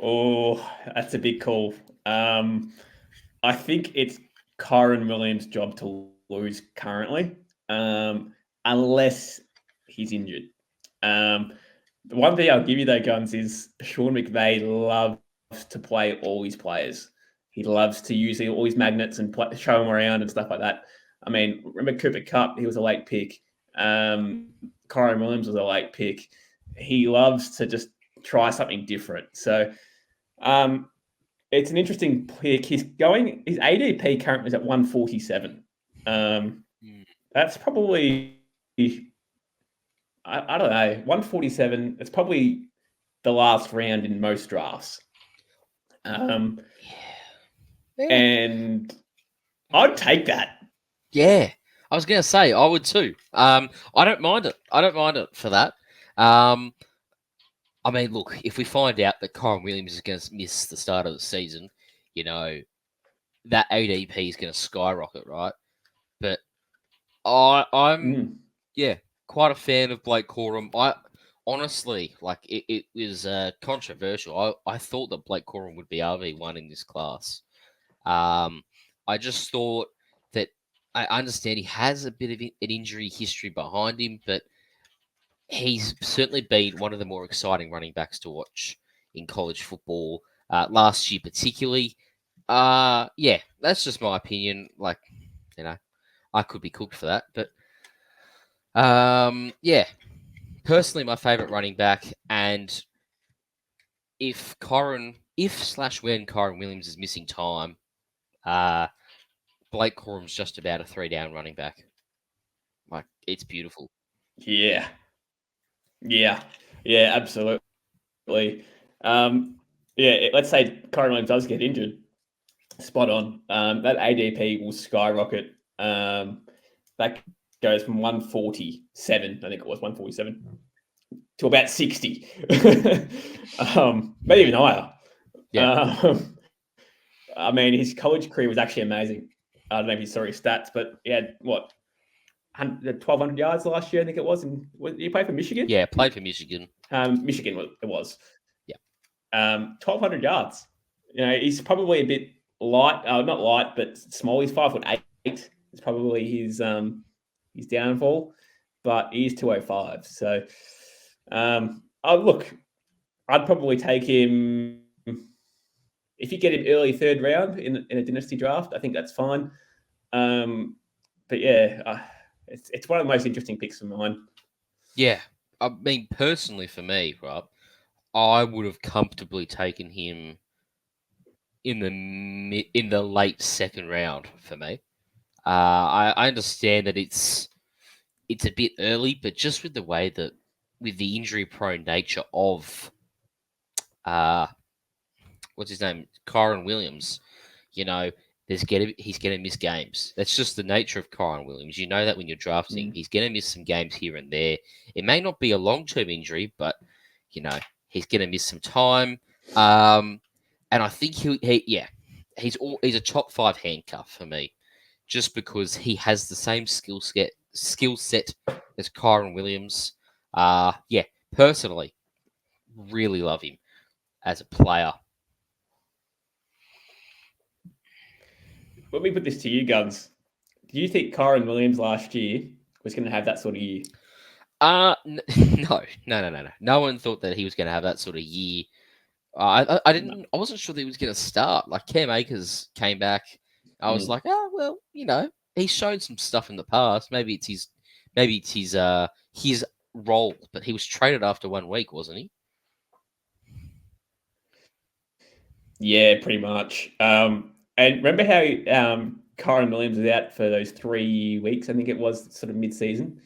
Oh, that's a big call. I think it's Kyron Williams' job to lose currently, unless he's injured. The one thing I'll give you though, Guns, is Sean McVay loves to play all his players. He loves to use all his magnets and show them around and stuff like that. I mean, remember Cooper Kupp? He was a late pick. Kyron Williams was a late pick. He loves to just try something different. So it's an interesting pick. His ADP currently is at 147. That's probably, I don't know, 147. It's probably the last round in most drafts. And I'd take that. Yeah, I was going to say I would too. I don't mind it. I don't mind it for that. I mean, look, if we find out that Kyron Williams is going to miss the start of the season, you know, that ADP is going to skyrocket, right? But I'm quite a fan of Blake Corum. I honestly, like, it was controversial. I thought that Blake Corum would be RV1 in this class. I just thought that I understand he has a bit of an injury history behind him, but he's certainly been one of the more exciting running backs to watch in college football last year, particularly. Yeah, that's just my opinion. Like, you know, I could be cooked for that, but yeah, personally, my favorite running back. And if when Kyron Williams is missing time, Blake Corum's just about a 3-down running back. Like, it's beautiful. Yeah, absolutely. Let's say Kyron Williams does get injured. Spot on. That ADP will skyrocket. That goes from 147, I think it was 147, to about 60. Maybe even higher. Yeah. I mean, his college career was actually amazing. I don't know if you saw his stats, but he had, 1,200 yards last year, I think it was. And did he play for Michigan? Yeah, played for Michigan. Michigan it was. Yeah. 1,200 yards. You know, he's probably a bit light, not light, but small. He's 5'8". It's probably his downfall, but he's 205. So, look, I'd probably take him if you get him early third round in a dynasty draft. I think that's fine. But yeah, it's one of the most interesting picks of mine. Yeah, I mean, personally for me, right, I would have comfortably taken him in the late second round for me. I understand that it's a bit early, but just with the injury prone nature of what's his name, Kyron Williams, you know, he's gonna miss games. That's just the nature of Kyron Williams. You know that when you're drafting, he's gonna miss some games here and there. It may not be a long-term injury, but you know, he's gonna miss some time. And I think he's a top 5 handcuff for me, just because he has the same skill set as Kyron Williams. Personally, really love him as a player. let me put this to you, Guns. Do you think Kyron Williams last year was going to have that sort of year? No. No one thought that he was going to have that sort of year. I didn't. I wasn't sure that he was going to start. Like Cam Akers came back. I was like, oh well, he's shown some stuff in the past. Maybe it's his role. But he was traded after 1 week, wasn't he? Yeah, pretty much. And remember how Kyron Williams was out for those 3 weeks? I think it was sort of mid-season.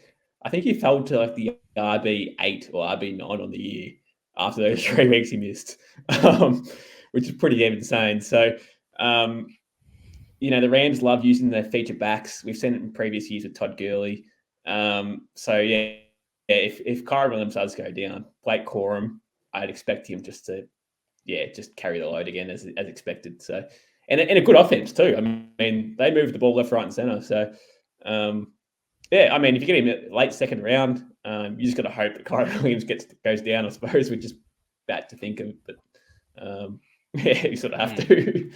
I think he fell to like the RB8 or RB9 on the year after those 3 weeks he missed, which is pretty insane. So, the Rams love using their feature backs. We've seen it in previous years with Todd Gurley. If Kyron Williams does go down, Blake Corum, I'd expect him just to carry the load again as expected. So, and a good offense too. I mean, they move the ball left, right, and center. So, if you get him late second round, you just got to hope that Kyron Williams goes down, I suppose, which is bad to think of, but you sort of have to.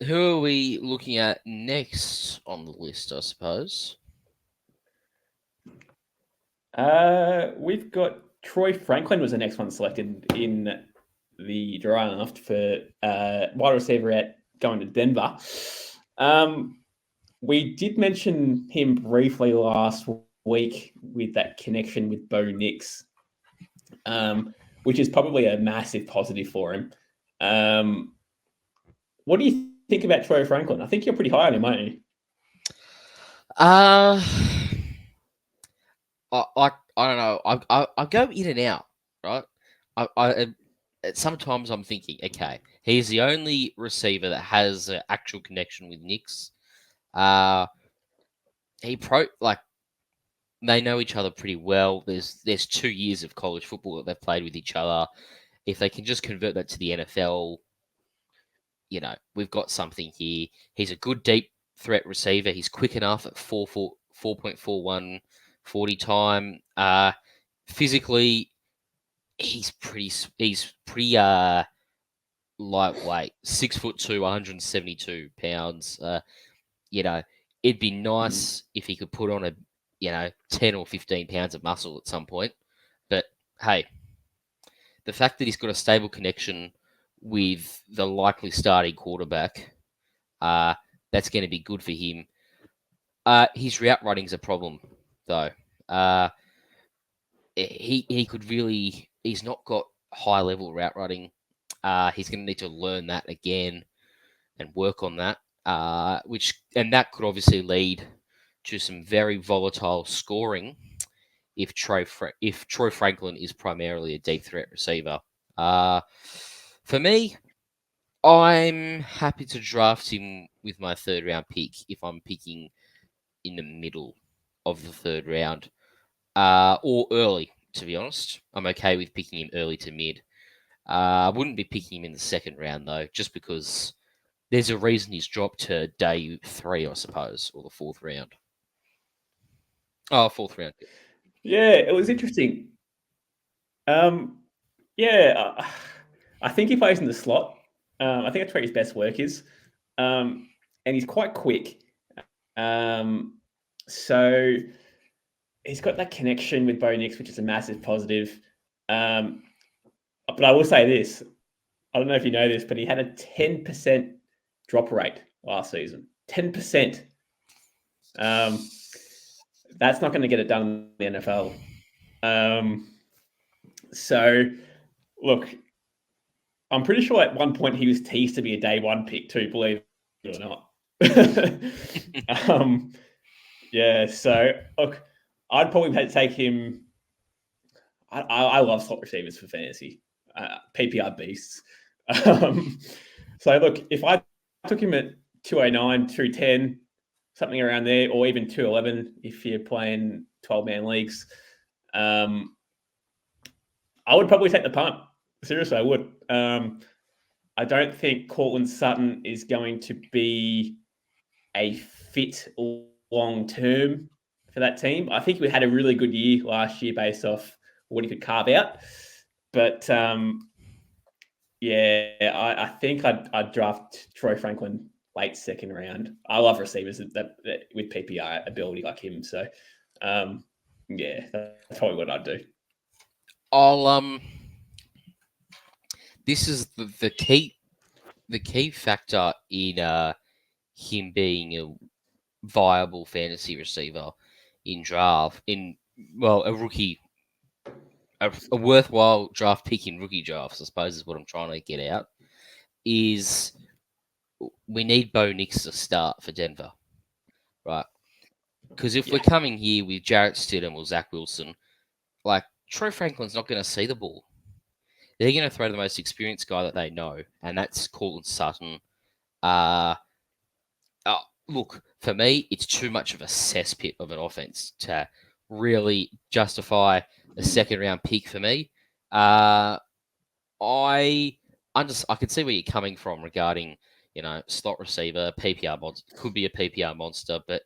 Who are we looking at next on the list, I suppose? We've got Troy Franklin was the next one selected in the draft for wide receiver going to Denver. We did mention him briefly last week with that connection with Bo Nix, which is probably a massive positive for him. What do you think about Troy Franklin? I think you're pretty high on him, aren't you? I don't know. I go in and out, right? Sometimes I'm thinking, okay, he's the only receiver that has an actual connection with Nix. They know each other pretty well. There's 2 years of college football that they've played with each other. If they can just convert that to the NFL, we've got something here. He's a good deep threat receiver. He's quick enough at 4.41 40 time. Physically, he's pretty lightweight, 6'2", 172 pounds. It'd be nice if he could put on 10 or 15 pounds of muscle at some point. But hey, the fact that he's got a stable connection with the likely starting quarterback, that's going to be good for him. His route running is a problem, though. He's not got high level route running. He's going to need to learn that again and work on that. And that could obviously lead to some very volatile scoring if Troy Franklin is primarily a deep threat receiver. For me, I'm happy to draft him with my 3rd round pick if I'm picking in the middle of the 3rd round or early, to be honest. I'm okay with picking him early to mid. I wouldn't be picking him in the 2nd round, though, just because there's a reason he's dropped to day 3, I suppose, or the 4th round. Oh, 4th round. Yeah, it was interesting. I think he plays in the slot. I think that's where his best work is. And he's quite quick. So he's got that connection with Bo Nix, which is a massive positive. But I will say this. I don't know if you know this, but he had a 10% drop rate last season. 10%. That's not going to get it done in the NFL. So, look, I'm pretty sure at one point he was teased to be a day 1 pick too, believe it or not. So, look, I'd probably take him. I love slot receivers for fantasy. PPR beasts. So, look, if I took him at 209, 210, something around there, or even 211 if you're playing 12-man leagues, I would probably take the punt. Seriously, I would. I don't think Cortland Sutton is going to be a fit long-term for that team. I think we had a really good year last year based off what he could carve out. But Yeah, I think I'd draft Troy Franklin late second round. I love receivers that with PPR ability like him. So, yeah, that's probably what I'd do. I'll This is the key factor in him being a viable fantasy receiver in draft a rookie a worthwhile draft pick in rookie drafts, I suppose is what I'm trying to get out, is we need Bo Nix to start for Denver, right? Because if we're coming here with Jarrett Stidham or Zach Wilson, like Troy Franklin's not going to see the ball. They're going to throw the most experienced guy that they know, and that's Cortland Sutton. Look, for me, it's too much of a cesspit of an offense to really justify a second round pick for me. I can see where you're coming from regarding, slot receiver, PPR monster, could be a PPR monster, but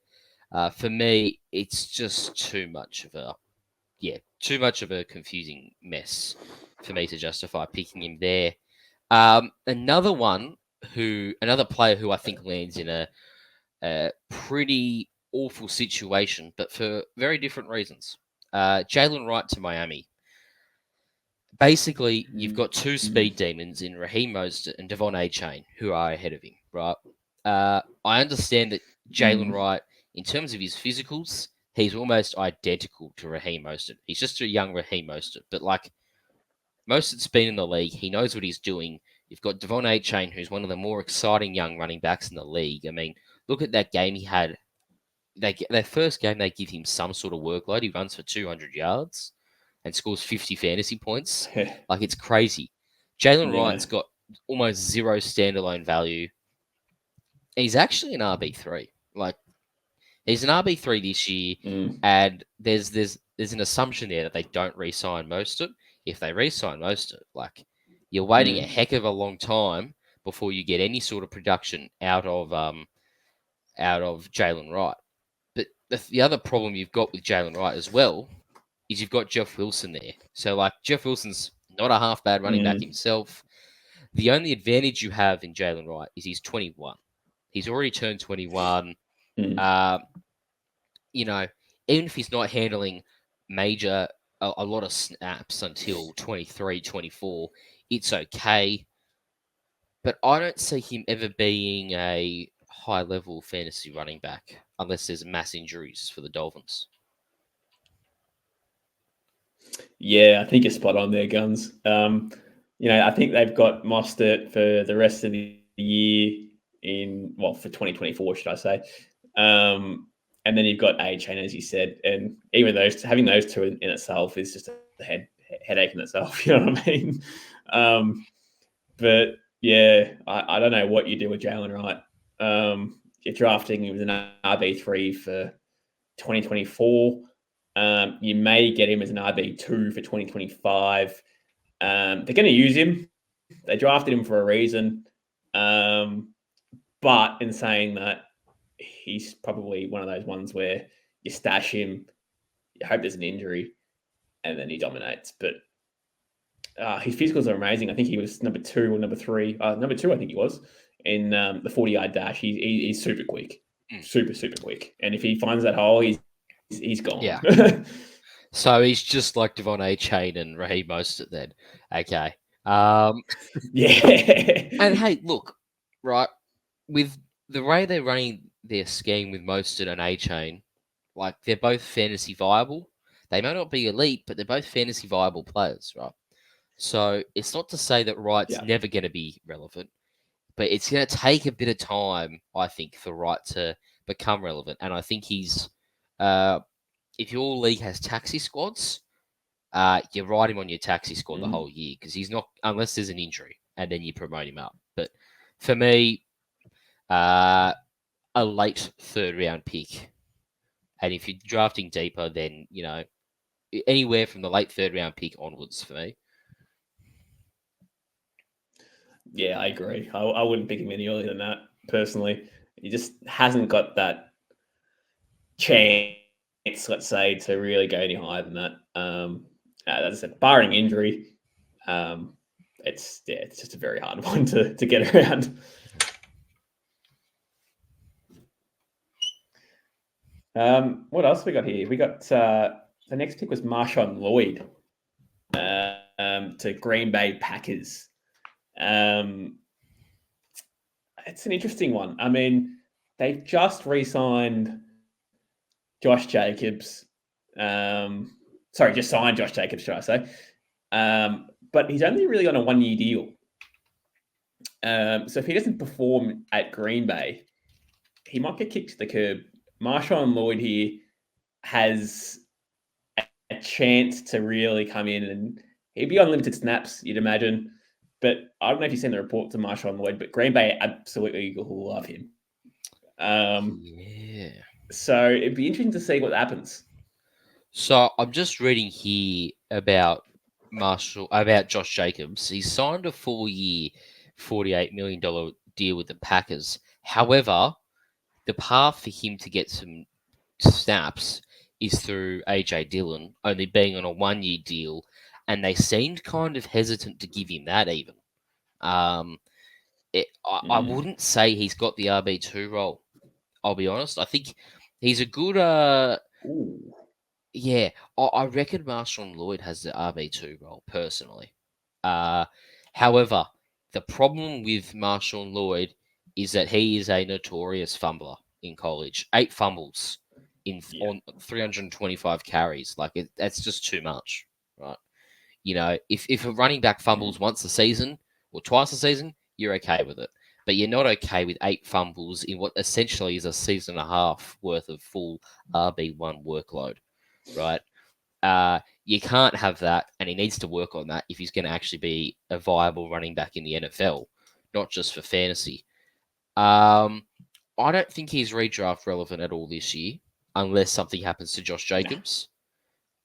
for me, it's just too much of a confusing mess for me to justify picking him there. Another player who I think lands in a pretty awful situation, but for very different reasons. Jalen Wright to Miami. Basically, you've got two speed demons in Raheem Mostert and Devon A-Chain who are ahead of him, right? I understand that Jalen Wright, in terms of his physicals, he's almost identical to Raheem Mostert. He's just a young Raheem Mostert, but like Mostert's been in the league, he knows what he's doing. You've got Devon A-Chain, who's one of the more exciting young running backs in the league. I mean, look at that game he had. Their first game, they give him some sort of workload. He runs for 200 yards and scores 50 fantasy points. Like, it's crazy. Jalen Wright's got almost zero standalone value. He's actually an RB3. Like, he's an RB3 this year, and there's an assumption there that they don't re-sign Mostert. If they re-sign Mostert, like, you're waiting a heck of a long time before you get any sort of production out of Jalen Wright. But the other problem you've got with Jalen Wright as well is you've got Jeff Wilson there. So, like, Jeff Wilson's not a half bad running back himself. The only advantage you have in Jalen Wright is he's 21. He's already turned 21. Even if he's not handling a lot of snaps until 23, 24, it's okay. But I don't see him ever being a high-level fantasy running back unless there's mass injuries for the Dolphins. Yeah, I think you're spot on there, Guns. I think they've got Mostert for the rest of the year for 2024, should I say. And then you've got A-Chain, as you said, and even having those two in itself is just a headache in itself. You know what I mean? But yeah, I don't know what you do with Jalen Wright. You're drafting him as an RB3 for 2024. You may get him as an RB2 for 2025. They're going to use him. They drafted him for a reason. But in saying that, he's probably one of those ones where you stash him, you hope there's an injury, and then he dominates. But his physicals are amazing. I think he was number 2 or number 3. Number 2, I think he was, in the 40-yard dash. He's super quick. Super, super quick. And if he finds that hole, he's gone. Yeah. So he's just like Devon A-Chain and Raheem Mostert then. Okay. Yeah. And hey, look, right, with the way they're running their scheme with Mostert and A-Chain, like, they're both fantasy viable. They may not be elite, but they're both fantasy viable players, right? So it's not to say that Wright's never going to be relevant, but it's going to take a bit of time, I think, for Wright to become relevant. And I think he's, if your league has taxi squads, you write him on your taxi squad the whole year because he's not, unless there's an injury, and then you promote him up. But for me, a late third round pick. And if you're drafting deeper, then, anywhere from the late third round pick onwards for me. Yeah, I agree. I wouldn't pick him any earlier than that, personally. He just hasn't got that chance, let's say, to really go any higher than that. As I said, barring injury, it's just a very hard one to get around. What else we got here? We got the next pick was Marshawn Lloyd to Green Bay Packers. It's an interesting one. I mean, they've just re-signed Josh Jacobs. Just signed Josh Jacobs, should I say? But he's only really on a 1-year deal. So if he doesn't perform at Green Bay, he might get kicked to the curb. Marshawn Lloyd here has a chance to really come in, and he'd be on limited snaps, you'd imagine. But I don't know if you've seen the report to Marshawn Lloyd, but Green Bay absolutely will love him. Yeah. So it'd be interesting to see what happens. So I'm just reading here about Josh Jacobs. He signed a 4-year, $48 million deal with the Packers. However, the path for him to get some snaps is through AJ Dillon, only being on a 1-year deal, and they seemed kind of hesitant to give him that even. I wouldn't say he's got the RB2 role. I'll be honest. I think he's a good. Yeah, I reckon Marshawn Lloyd has the RB2 role personally. However, the problem with Marshawn Lloyd is that he is a notorious fumbler in college. 8 fumbles on 325 carries. That's just too much, right? You know, if a running back fumbles once a season or twice a season, you're okay with it. But you're not okay with 8 fumbles in what essentially is a season and a half worth of full RB1 workload, right? You can't have that, and he needs to work on that if he's going to actually be a viable running back in the NFL, not just for fantasy. I don't think he's redraft relevant at all this year, unless something happens to Josh Jacobs.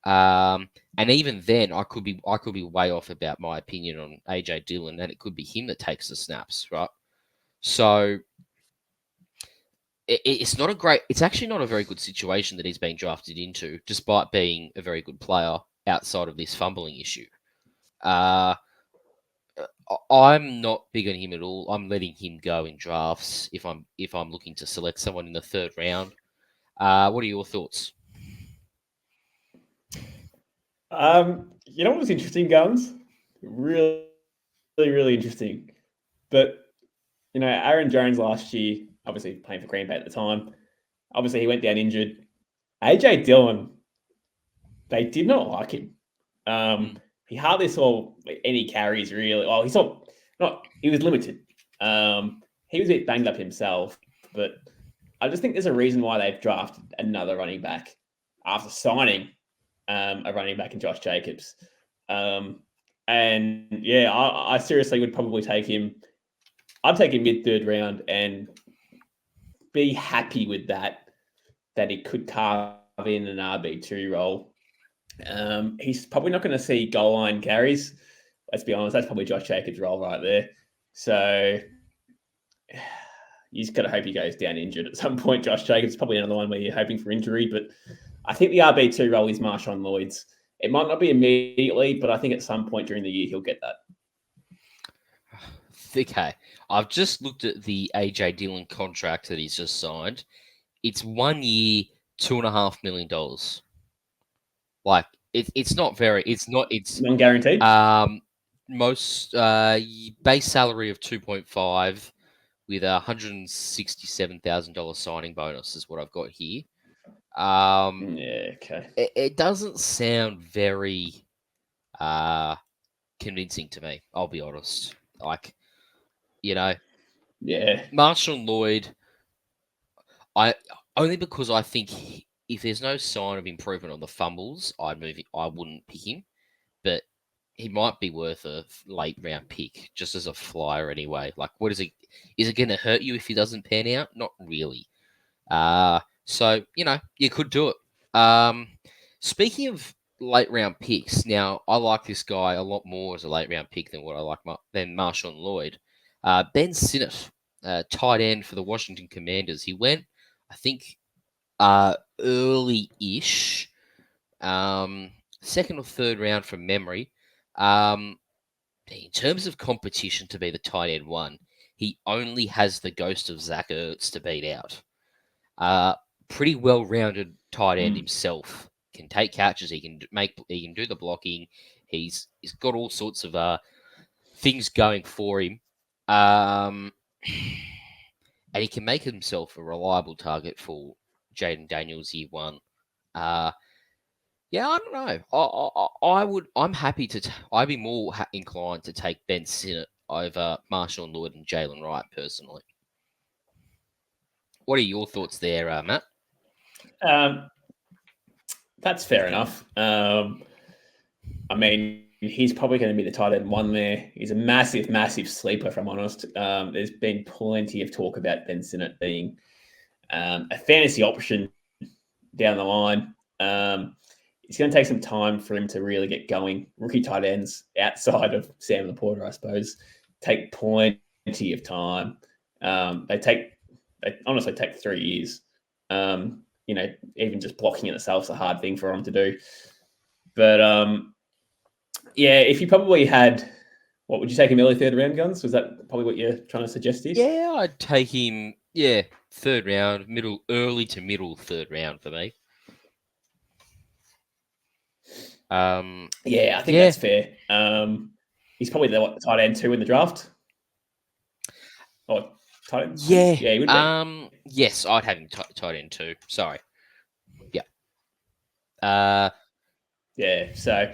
And even then, I could be way off about my opinion on AJ Dillon, and it could be him that takes the snaps, right? So it's not a great. It's actually not a very good situation that he's been drafted into, despite being a very good player outside of this fumbling issue. I'm not big on him at all. I'm letting him go in drafts if I'm looking to select someone in the 3rd round. What are your thoughts? You know what was interesting, Guns? Really, really interesting. But you know, Aaron Jones last year, obviously playing for Green Bay at the time, obviously he went down injured. AJ Dillon, they did not like him. He hardly saw any carries really. Well, he was limited. He was a bit banged up himself, but I just think there's a reason why they've drafted another running back after signing a running back in Josh Jacobs. And yeah, I seriously would probably take him. I'd take him mid-3rd round and be happy with that he could carve in an RB2 role. He's probably not going to see goal line carries. Let's be honest, that's probably Josh Jacobs' role right there. So you just got to hope he goes down injured at some point. Josh Jacobs is probably another one where you're hoping for injury, but I think the RB2 role is Marshawn Lloyd's. It might not be immediately, but I think at some point during the year he'll get that. Okay, I've just looked at the AJ Dillon contract that he's just signed. It's 1 year, $2.5 million. Like it's not very. It's non-guaranteed. Most base salary of 2.5 with $167,000 signing bonus is what I've got here. Yeah, okay. It doesn't sound very convincing to me. I'll be honest. Yeah. Marshawn Lloyd. Only because I think if there's no sign of improvement on the fumbles, I wouldn't pick him. But he might be worth a late round pick just as a flyer anyway. Like, what is it? Is it going to hurt you if he doesn't pan out? Not really. So you could do it. Speaking of late round picks, now I like this guy a lot more as a late round pick than what I like than Marshawn Lloyd. Ben Sinnott, tight end for the Washington Commanders. He went, I think, early-ish, 2nd or 3rd round from memory. in terms of competition to be the tight end one, he only has the ghost of Zach Ertz to beat out. Pretty well-rounded tight end himself. Can take catches. He can do the blocking. He's got all sorts of things going for him, and he can make himself a reliable target for Jaden Daniels year one. Yeah, I don't know. I'm happy to. I'd be more inclined to take Ben Sinnott over Marshall Lloyd and Jalen Wright personally. What are your thoughts there, Matt? That's fair enough. I mean, he's probably going to be the tight end one there. He's a massive, massive sleeper, if I'm honest. There's been plenty of talk about Ben Sinnott being a fantasy option down the line. It's going to take some time for him to really get going. Rookie tight ends outside of Sam Laporta, I suppose, take plenty of time. They honestly take 3 years. Even just blocking it itself is a hard thing for them to do. But yeah, if you probably had, what would you take him early third round, Guns? Was that probably what you're trying to suggest here? Yeah, I'd take him. Yeah, third round, early to middle third round for me. Yeah, I think that's fair. He's probably the tight end 2 in the draft. Or tight end? Yeah. Yeah, he would be. Yes, I'd have him tight end 2. Sorry. Yeah. Yeah. So.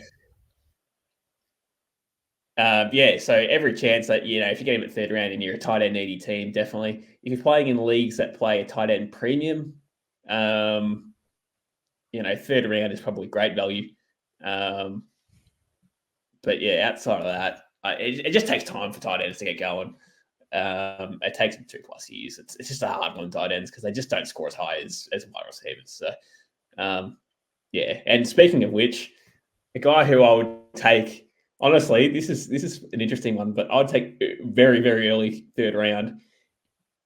So every chance that, if you get him at third round and you're a tight end needy team, definitely. If you're playing in leagues that play a tight end premium, third round is probably great value. But yeah, outside of that, it just takes time for tight ends to get going. It takes them 2+ years. It's just a hard one, tight ends, because they just don't score as high as wide receivers. So, yeah. And speaking of which, a guy who I would take, honestly, this is an interesting one, but I'd take very, very early third round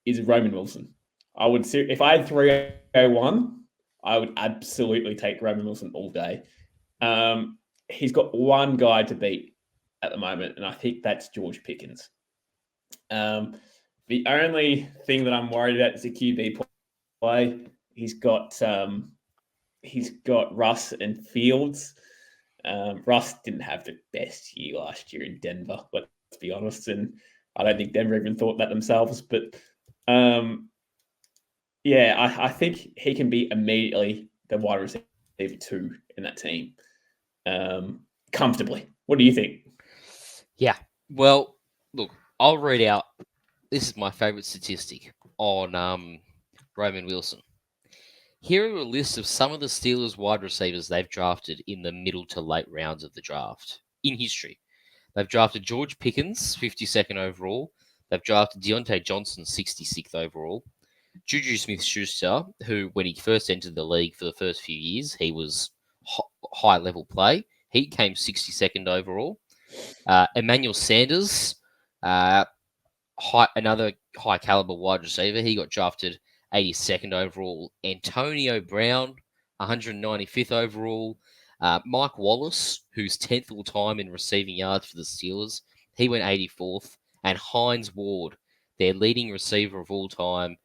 is Roman Wilson. I would, if I had 301, I would absolutely take Roman Wilson all day. He's got one guy to beat at the moment, and I think that's George Pickens. The only thing that I'm worried about is the QB play. He's got Russ and Fields. Russ didn't have the best year last year in Denver, let's be honest, and I don't think Denver even thought that themselves. But I think he can be immediately the wide receiver 2 in that team, comfortably. What do you think? Yeah. Well, look, I'll read out. This is my favorite statistic on Roman Wilson. Here are a list of some of the Steelers wide receivers they've drafted in the middle to late rounds of the draft in history. They've drafted George Pickens, 52nd overall. They've drafted Deontay Johnson, 66th overall. Juju Smith-Schuster, who, when he first entered the league for the first few years, he was high-level play. He came 62nd overall. Emmanuel Sanders, another high-caliber wide receiver. He got drafted 82nd overall. Antonio Brown, 195th overall. Mike Wallace, who's 10th all-time in receiving yards for the Steelers, he went 84th. And Hines Ward, their leading receiver of all time,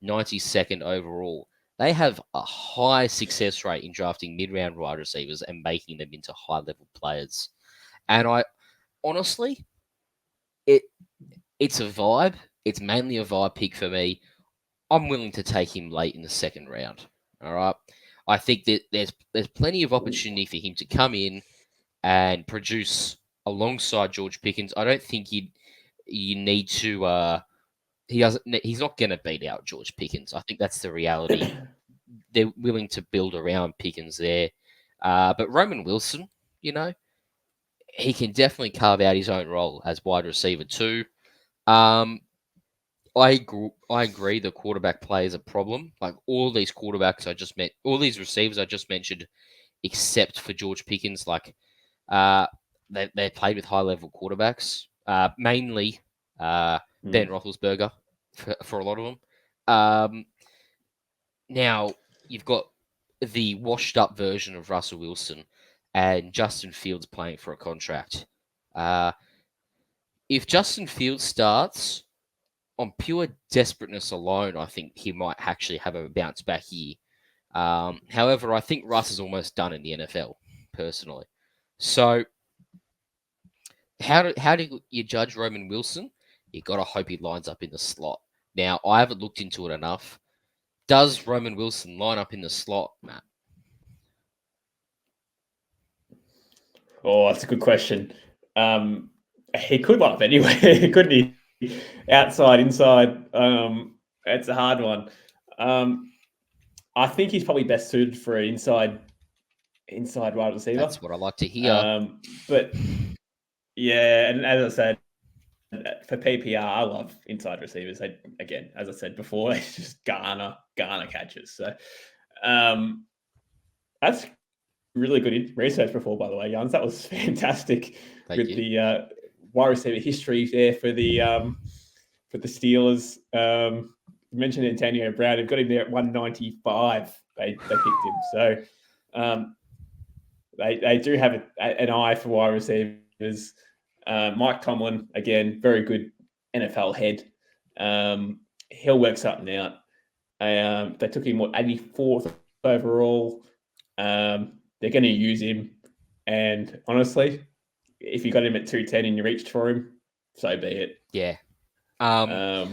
92nd overall. They have a high success rate in drafting mid-round wide receivers and making them into high-level players. And I honestly, it's a vibe. It's mainly a vibe pick for me. I'm willing to take him late in the second round. All right. I think that there's plenty of opportunity for him to come in and produce alongside George Pickens. I don't think you need to. He's not going to beat out George Pickens. I think that's the reality. They're willing to build around Pickens there. But Roman Wilson, he can definitely carve out his own role as wide receiver too. I agree the quarterback play is a problem. Like all these quarterbacks all these receivers I just mentioned, except for George Pickens, like they played with high level quarterbacks, mainly Ben Roethlisberger for a lot of them. Now you've got the washed up version of Russell Wilson and Justin Fields playing for a contract. if Justin Fields starts on pure desperateness alone, I think he might actually have a bounce back year. However, I think Russ is almost done in the NFL, personally. So, how do you judge Roman Wilson? You got to hope he lines up in the slot. Now, I haven't looked into it enough. Does Roman Wilson line up in the slot, Matt? Oh, that's a good question. He could line up anywhere, couldn't he? Outside, inside. It's a hard one. I think he's probably best suited for an inside wide receiver. That's what I like to hear. But yeah, and as I said, for PPR, I love inside receivers. Again, as I said before, they just garner catches. So that's really good research before, by the way, Jans. That was fantastic. Thank you. The wide receiver history there for the Steelers. You mentioned Antonio Brown. They've got him there at 195. They picked him. So they do have an eye for wide receivers. Mike Tomlin, again, very good NFL head. He'll work something out. They took him, 84th overall. They're going to use him. And honestly, if you got him at 210 and you reached for him, so be it. Yeah. I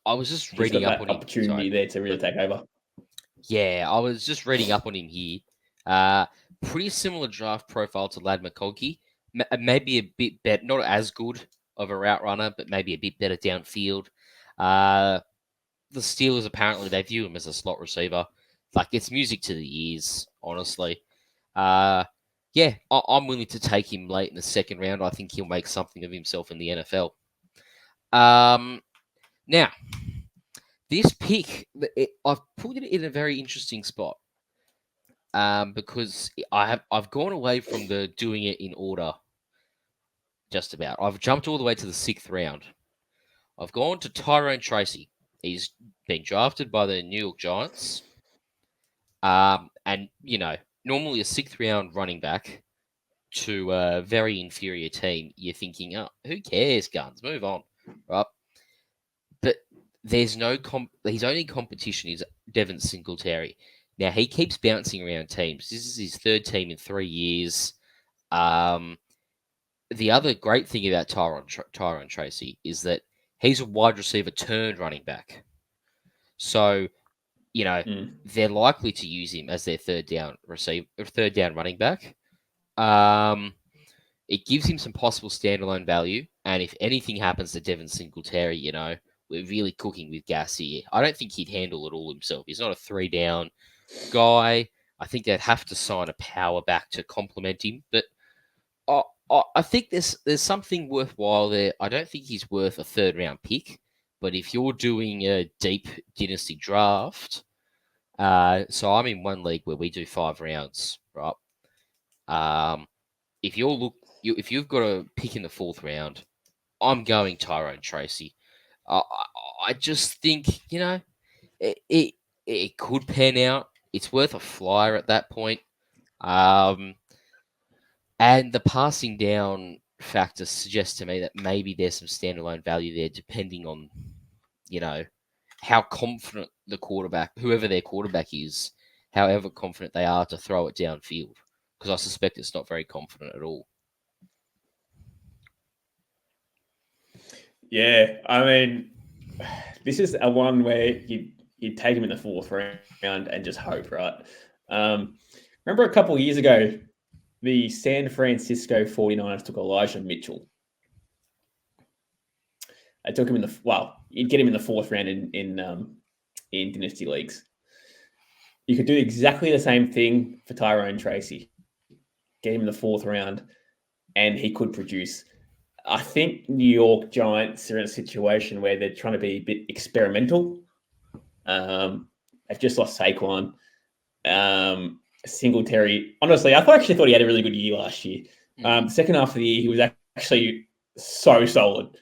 was just reading up on him. Opportunity there to really take over. Yeah, I was just reading up on him here. Pretty similar draft profile to Lad McConkey. Maybe a bit better, not as good of a route runner, but maybe a bit better downfield. The Steelers, apparently, they view him as a slot receiver. Like, it's music to the ears, honestly. Yeah, I'm willing to take him late in the second round. I think he'll make something of himself in the NFL. Now, this pick, I've put it in a very interesting spot. Because I've gone away from the doing it in order. Just about. I've jumped all the way to the 6th round. I've gone to Tyrone Tracy. He's been drafted by the New York Giants. And, normally a 6th round running back to a very inferior team, you're thinking, oh, who cares, guns? Move on. Right? But there's no his only competition is Devin Singletary. Now, he keeps bouncing around teams. This is his 3rd team in 3 years. The other great thing about Tyrone Tracy is that he's a wide receiver turned running back. So, they're likely to use him as their third down running back. It gives him some possible standalone value. And if anything happens to Devin Singletary, we're really cooking with gas here. I don't think he'd handle it all himself. He's not a 3-down guy. I think they'd have to sign a power back to complement him. But I think there's something worthwhile there. I don't think he's worth a 3rd round pick. But if you're doing a deep dynasty draft, so I'm in one league where we do 5 rounds, right? If you've got a pick in the 4th round, I'm going Tyrone Tracy. I just think it could pan out. It's worth a flyer at that point. And the passing down factor suggests to me that maybe there's some standalone value there, depending on, how confident the quarterback, whoever their quarterback is, however confident they are to throw it downfield. Because I suspect it's not very confident at all. Yeah, I mean, this is a one where you take him in the 4th round and just hope, right? Remember a couple of years ago, the San Francisco 49ers took Elijah Mitchell. They took him you'd get him in the 4th round in dynasty leagues. You could do exactly the same thing for Tyrone Tracy. Get him in the 4th round, and he could produce. I think New York Giants are in a situation where they're trying to be a bit experimental. They've just lost Saquon. Singletary, honestly, I actually thought he had a really good year last year. The second half of the year, he was actually so solid.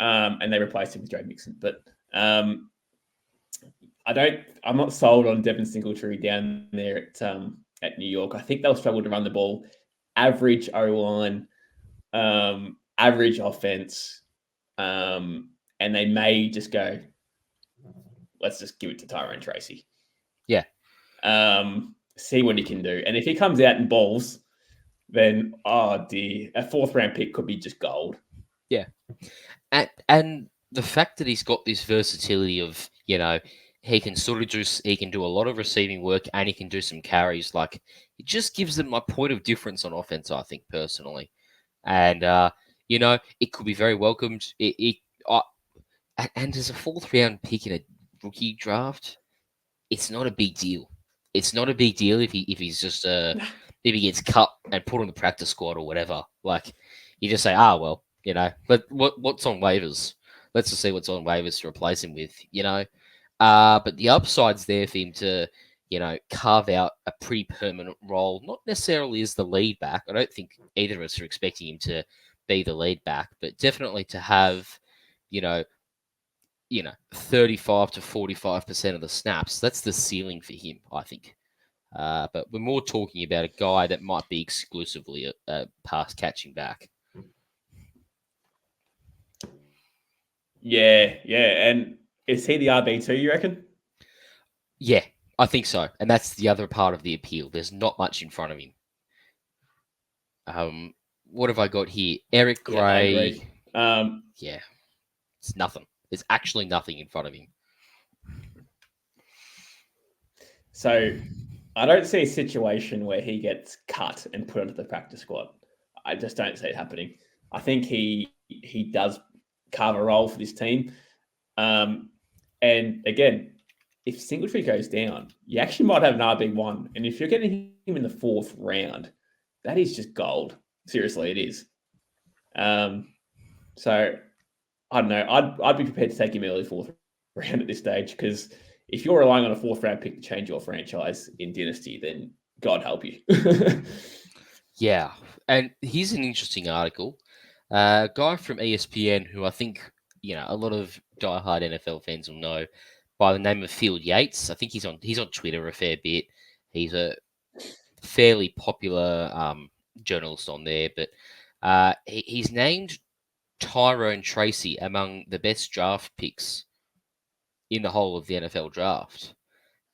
And they replaced him with Joe Mixon. But I'm not sold on Devin Singletary down there at New York. I think they'll struggle to run the ball. Average O-line, average offense. and they may just go, let's just give it to Tyrone Tracy. Yeah. See what he can do. And if he comes out and balls, then, oh dear, a 4th round pick could be just gold. Yeah. And the fact that he's got this versatility of, he can do a lot of receiving work and he can do some carries. Like, it just gives them a point of difference on offense, I think, personally. And, it could be very welcomed. And as a 4th round pick in a rookie draft, it's not a big deal. It's not a big deal if he's just if he gets cut and put on the practice squad or whatever. Like, you just say, well, but what's on waivers? Let's just see what's on waivers to replace him with, But the upside's there for him to, carve out a pretty permanent role, not necessarily as the lead back. I don't think either of us are expecting him to be the lead back, but definitely to have, 35 to 45% of the snaps. That's the ceiling for him, I think. But we're more talking about a guy that might be exclusively a pass catching back. Yeah. And is he the RB2, you reckon? Yeah, I think so. And that's the other part of the appeal. There's not much in front of him. What have I got here? Eric Gray. Yeah, it's nothing. There's actually nothing in front of him. So I don't see a situation where he gets cut and put onto the practice squad. I just don't see it happening. I think he does carve a role for this team. And again, if Singletary goes down, you actually might have an RB1. And if you're getting him in the 4th round, that is just gold. Seriously, it is. So I don't know. I'd be prepared to take him early 4th round at this stage, because if you're relying on a 4th round pick to change your franchise in Dynasty, then God help you. Yeah. And here's an interesting article. A guy from ESPN who I think, a lot of diehard NFL fans will know by the name of Field Yates. I think he's on Twitter a fair bit. He's a fairly popular journalist on there, but he's named Tyrone Tracy among the best draft picks in the whole of the NFL draft.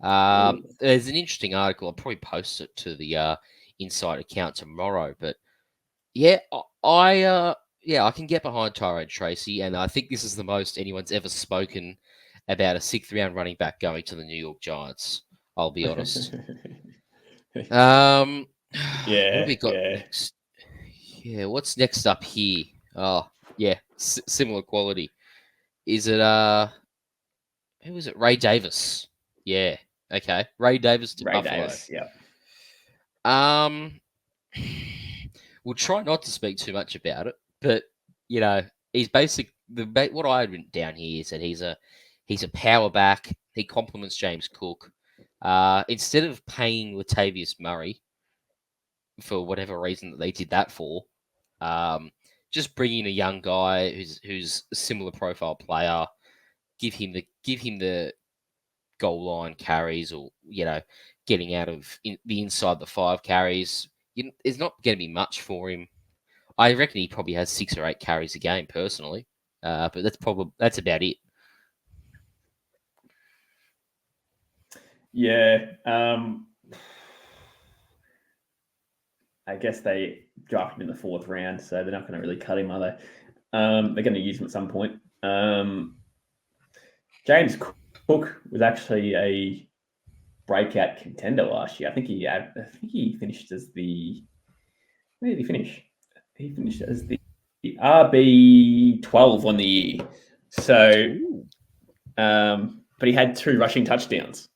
There's an interesting article. I'll probably post it to the Inside account tomorrow. But yeah, I can get behind Tyrone Tracy, and I think this is the most anyone's ever spoken about a 6th round running back going to the New York Giants. I'll be honest. What have we got next? Yeah, what's next up here? Oh, yeah, similar quality. Is it who was it? Ray Davis. Yeah. Okay. Ray Davis to Buffalo. Davis, yeah. We'll try not to speak too much about it, but he's what I had written down here is that he's a power back. He complements James Cook. Instead of paying Latavius Murray for whatever reason that they did that for, just bring in a young guy who's a similar profile player, give him the goal line carries, or getting out of the inside the 5 carries. There's not going to be much for him. I reckon he probably has 6 or 8 carries a game personally, but that's about it. Yeah. I guess they drafted him in the 4th round, so they're not going to really cut him, are they? They're going to use him at some point. James Cook was actually a breakout contender last year. I think he finished as the... Where did he finish? He finished as the RB12 on the year. So, but he had 2 rushing touchdowns.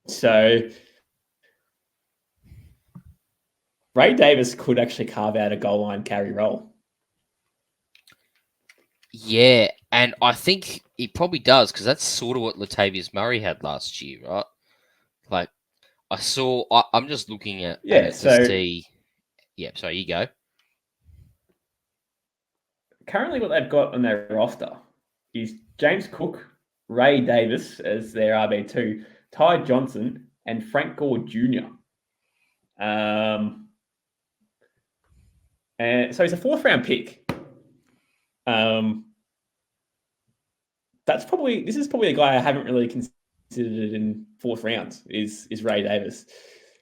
So Ray Davis could actually carve out a goal line carry role. Yeah, and I think he probably does, because that's sort of what Latavius Murray had last year, right? Like, I'm just looking at it to see. Yeah, so you go. Currently, what they've got on their roster is James Cook, Ray Davis as their RB2, Ty Johnson, and Frank Gore Jr. And so he's a 4th round pick. this is probably a guy I haven't really considered in fourth rounds is Ray Davis.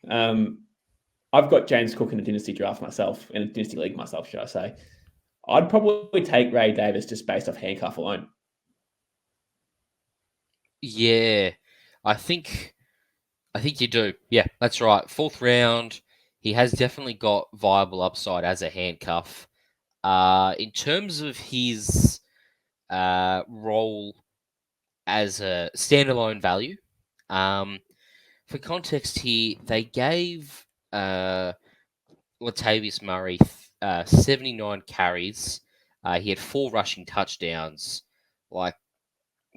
I've got James Cook in a dynasty draft myself, in a dynasty league myself, should I say. I'd probably take Ray Davis just based off handcuff alone. Yeah, I think you do. Yeah, that's right. Fourth round, he has definitely got viable upside as a handcuff. In terms of his role as a standalone value, for context here, they gave Latavius Murray 79 carries. He had 4 rushing touchdowns. Like,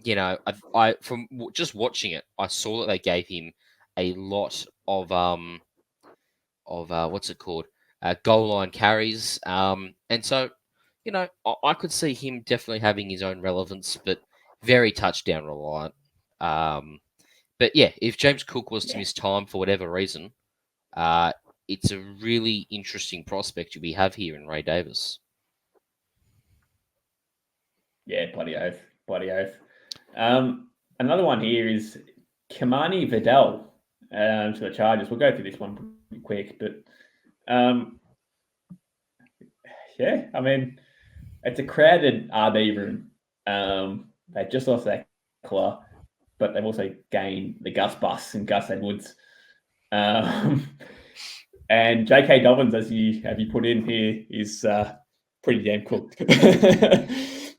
I from just watching it, I saw that they gave him a lot of what's it called, goal line carries. And so, I could see him definitely having his own relevance, but very touchdown reliant. But yeah, if James Cook was to miss time for whatever reason, it's a really interesting prospect we have here in Ray Davis. Yeah, bloody oath. Another one here is Kamani Vidal to the Chargers. We'll go through this one pretty quick, but yeah, I mean, it's a crowded RB room. They just lost their Eckler, but they've also gained the Gus Bus and Gus Edwards. And J.K. Dobbins, as you put in here, is pretty damn cooked.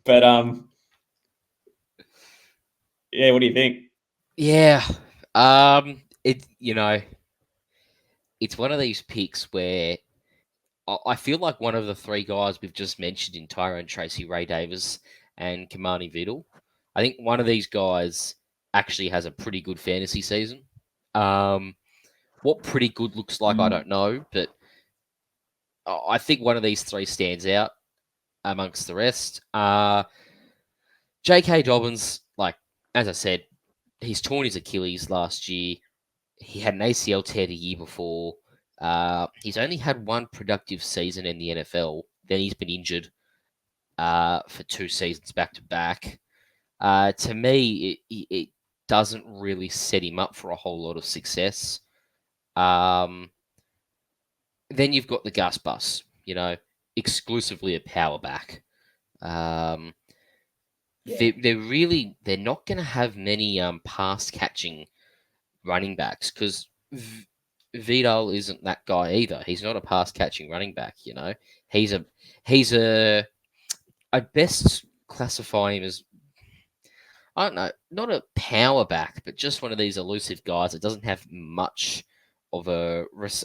But yeah, what do you think? Yeah, it's one of these picks where I feel like one of the 3 guys we've just mentioned in Tyrone Tracy, Ray Davis, and Kamani Vidal, I think one of these guys actually has a pretty good fantasy season. What pretty good looks like, I don't know, but I think one of these 3 stands out amongst the rest. J.K. Dobbins, like, as I said, he's torn his Achilles last year. He had an ACL tear the year before. He's only had 1 productive season in the NFL. Then he's been injured for 2 seasons back to back. To me, it doesn't really set him up for a whole lot of success. Then you've got the Gus Bus, exclusively a power back. They're not going to have many pass catching running backs because Vidal isn't that guy either. He's not a pass catching running back. He's a I'd best classify him as, I don't know, not a power back, but just one of these elusive guys that doesn't have much of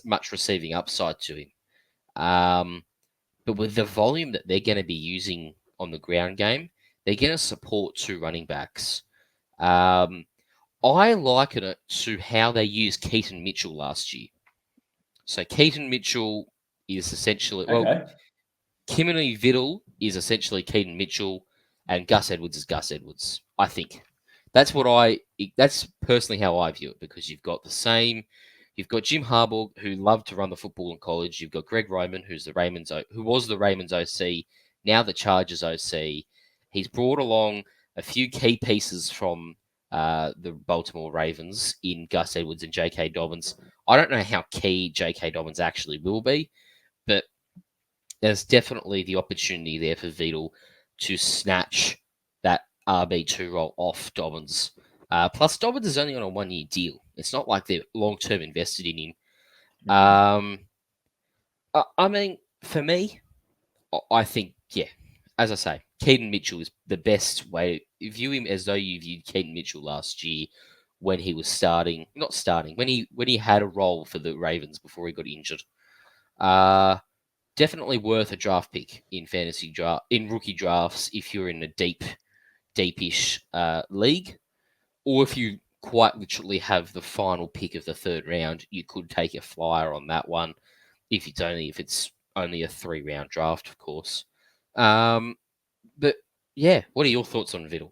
much receiving upside to him. But with the volume that they're going to be using on the ground game, they're going to support 2 running backs. I liken it to how they used Keaton Mitchell last year. So Keaton Mitchell is essentially, Kimani Vidal is essentially Keaton Mitchell, and Gus Edwards is Gus Edwards. I think that's personally how I view it, because you've got Jim Harbaugh, who loved to run the football in college. You've got Greg Roman, who was the Raymond's OC, now the Chargers OC. He's brought along a few key pieces from the Baltimore Ravens in Gus Edwards and J.K. Dobbins. I don't know how key J.K. Dobbins actually will be, but there's definitely the opportunity there for Vidal to snatch that RB2 role off Dobbins. Plus, Dobbins is only on a 1-year deal. It's not like they're long-term invested in him. I mean, for me, I think, yeah, as I say, Keaton Mitchell is the best way. View him as though you viewed Keaton Mitchell last year when he was when he had a role for the Ravens before he got injured. Definitely worth a draft pick in rookie drafts if you're in a deepish league, or if you quite literally have the final pick of the 3rd round, you could take a flyer on that one if it's only a 3-round draft, of course. But yeah, what are your thoughts on Vidal?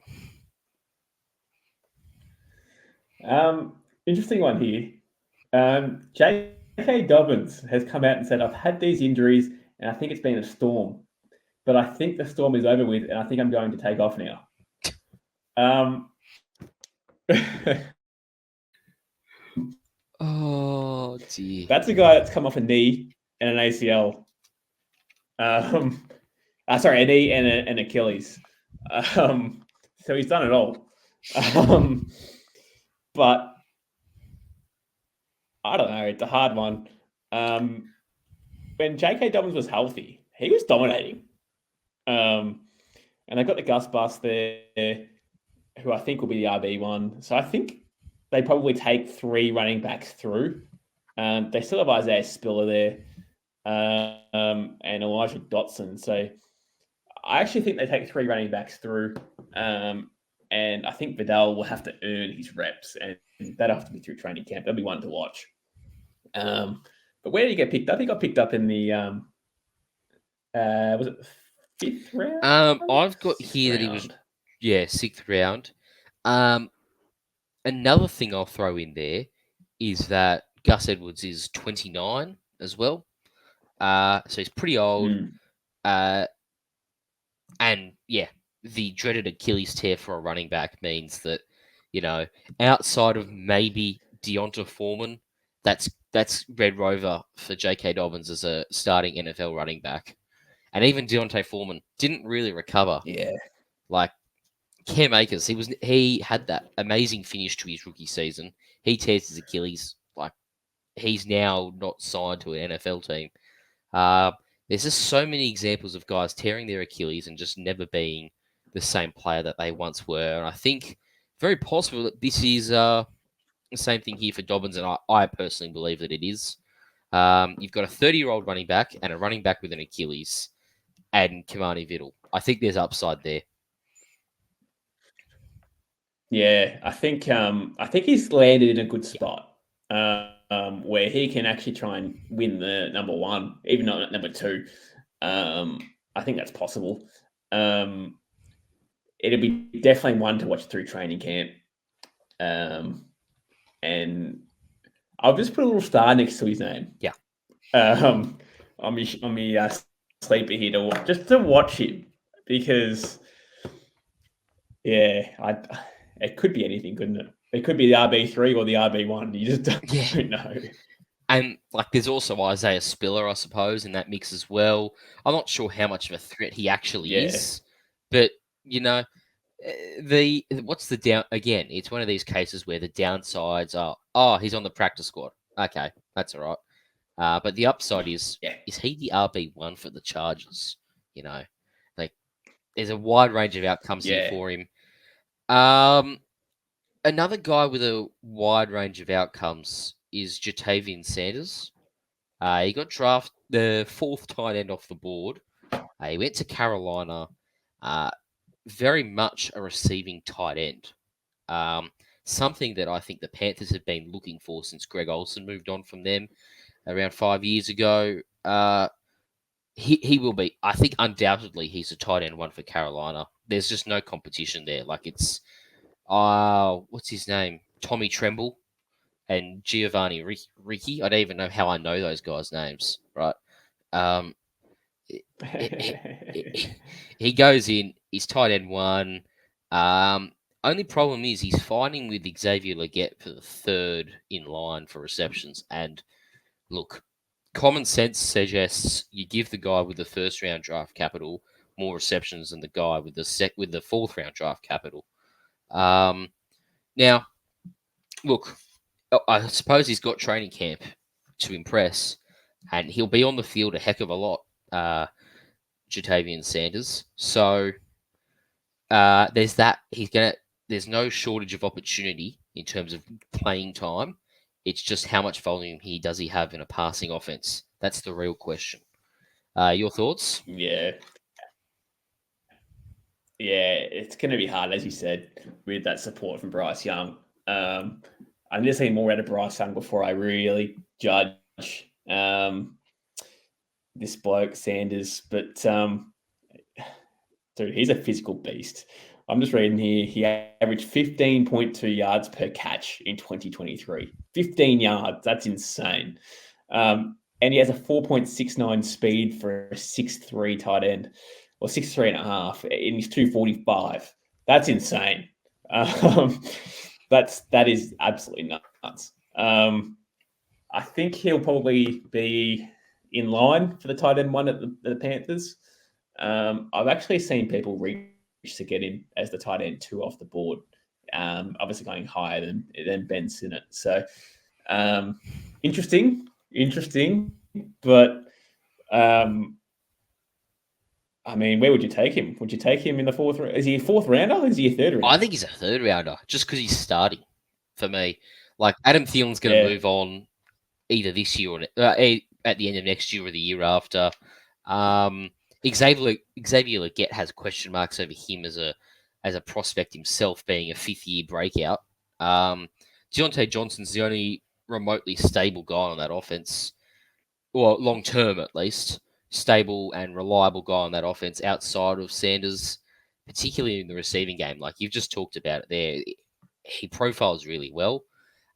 Interesting one here. J.K. Dobbins has come out and said, I've had these injuries and I think it's been a storm, but I think the storm is over with and I think I'm going to take off now. Oh dear. That's a guy that's come off a knee and an ACL. Sorry, a knee and an Achilles. So he's done it all. But I don't know. It's a hard one. When J.K. Dobbins was healthy, he was dominating. And they've got the Gus Bus there, who I think will be the RB1. So I think they probably take 3 running backs through. They still have Isaiah Spiller there and Elijah Dotson. So I actually think they take 3 running backs through. And I think Vidal will have to earn his reps, and that'll have to be through training camp. That'll be one to watch. But where did he get picked up? He got picked up in the was it the 5th round? I've got here that he was 6th round. Another thing I'll throw in there is that Gus Edwards is 29 as well. So he's pretty old. And yeah, the dreaded Achilles tear for a running back means that, outside of maybe Deonta Foreman, that's Red Rover for J.K. Dobbins as a starting NFL running back. And even Deontay Foreman didn't really recover. Yeah. Like Cam Akers, he had that amazing finish to his rookie season. He tears his Achilles. Like he's now not signed to an NFL team. There's just so many examples of guys tearing their Achilles and just never being the same player that they once were. And I think very possible that this is the same thing here for Dobbins, and I personally believe that it is. You've got a 30-year-old running back and a running back with an Achilles and Kimani Vidal. I think there's upside there. Yeah, I think he's landed in a good spot where he can actually try and win the number 1, even not number 2. I think that's possible. It'll be definitely one to watch through training camp. And I'll just put a little star next to his name. Yeah. On me sleeper here to watch him, because it could be anything, couldn't it? It could be the RB3 or the RB1. You just don't know. And there's also Isaiah Spiller, I suppose, in that mix as well. I'm not sure how much of a threat he actually is, but what's the down again? It's one of these cases where the downsides are, he's on the practice squad. Okay, that's all right. But the upside is he the RB1 for the Chargers? There's a wide range of outcomes here for him. Another guy with a wide range of outcomes is Jatavian Sanders. He got drafted the 4th tight end off the board. He went to Carolina. Very much a receiving tight end. Something that I think the Panthers have been looking for since Greg Olsen moved on from them around 5 years ago. He will be, I think, undoubtedly he's a tight end 1 for Carolina. There's just no competition there. It's what's his name? Tommy Tremble and Giovanni Ricci. I don't even know how I know those guys' names, right? He goes in, he's tight end 1. Only problem is he's fighting with Xavier Legette for the 3rd in line for receptions. And look, common sense suggests you give the guy with the 1st round draft capital more receptions than the guy with the 4th round draft capital. Now, look, I suppose he's got training camp to impress, and he'll be on the field a heck of a lot, Jatavian Sanders. So there's that. There's no shortage of opportunity in terms of playing time. It's just how much volume does he have in a passing offense? That's the real question. Your thoughts? Yeah, it's going to be hard, as you said, with that support from Bryce Young. I need to see more out of Bryce Young before I really judge this bloke, Sanders. But, dude, he's a physical beast. I'm just reading here. He averaged 15.2 yards per catch in 2023. 15 yards. That's insane. And he has a 4.69 speed for a 6'3" tight end, or 6'3.5", and he's 245. That's insane. That is absolutely nuts. I think he'll probably be in line for the tight end one at the Panthers. I've actually seen people reach to get him as the tight end 2 off the board. Obviously going higher than Ben Sinnott. So interesting, but I mean, where would you take him? Would you take him in the 4th? Is he a 4th rounder? Or is he a 3rd rounder? I think he's a 3rd rounder just because he's starting for me. Like Adam Thielen's going to move on either this year or at the end of next year or the year after. Xavier Legette has question marks over him as a prospect himself, being a 5th-year breakout. Deontay Johnson's the only remotely stable guy on that offense, or long term at least, stable and reliable guy on that offense outside of Sanders, particularly in the receiving game. Like you've just talked about it there, he profiles really well.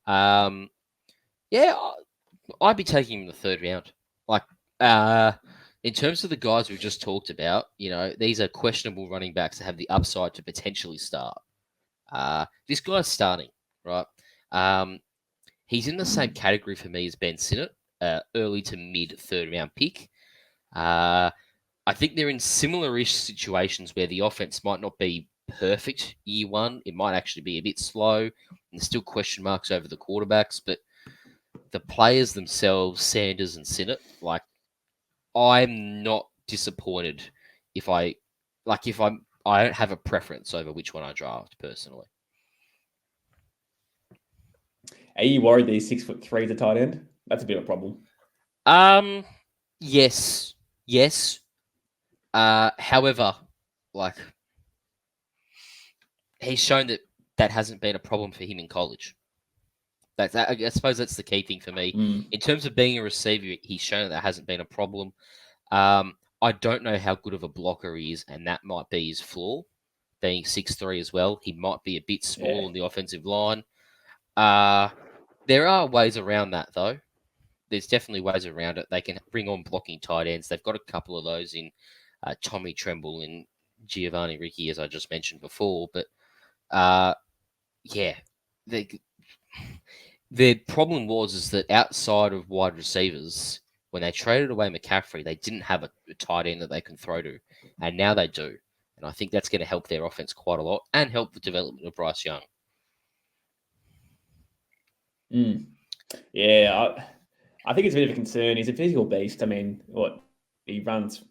Yeah, I'd be taking him in the 3rd round. Like, in terms of the guys we've just talked about, these are questionable running backs that have the upside to potentially start. This guy's starting, right? He's in the same category for me as Ben Sinnott, early to mid 3rd round pick. I think they're in similar-ish situations where the offense might not be perfect year 1. It might actually be a bit slow, and there's still question marks over the quarterbacks, but the players themselves, Sanders and Sinnott, like, I'm not disappointed if I don't have a preference over which one I draft personally. Are you worried that he's 6'3" to tight end? That's a bit of a problem. Yes. However, like, he's shown that hasn't been a problem for him in college. I suppose that's the key thing for me. In terms of being a receiver, he's shown that hasn't been a problem. I don't know how good of a blocker he is, and that might be his flaw, being 6'3" as well. He might be a bit small on the offensive line. There are ways around that, though. There's definitely ways around it. They can bring on blocking tight ends. They've got a couple of those in Tommy Tremble and Giovanni Ricci, as I just mentioned before. But, the problem is that outside of wide receivers, when they traded away McCaffrey, they didn't have a tight end that they can throw to, and now they do. And I think that's going to help their offense quite a lot and help the development of Bryce Young. Yeah, I think it's a bit of a concern. He's a physical beast. I mean, he runs,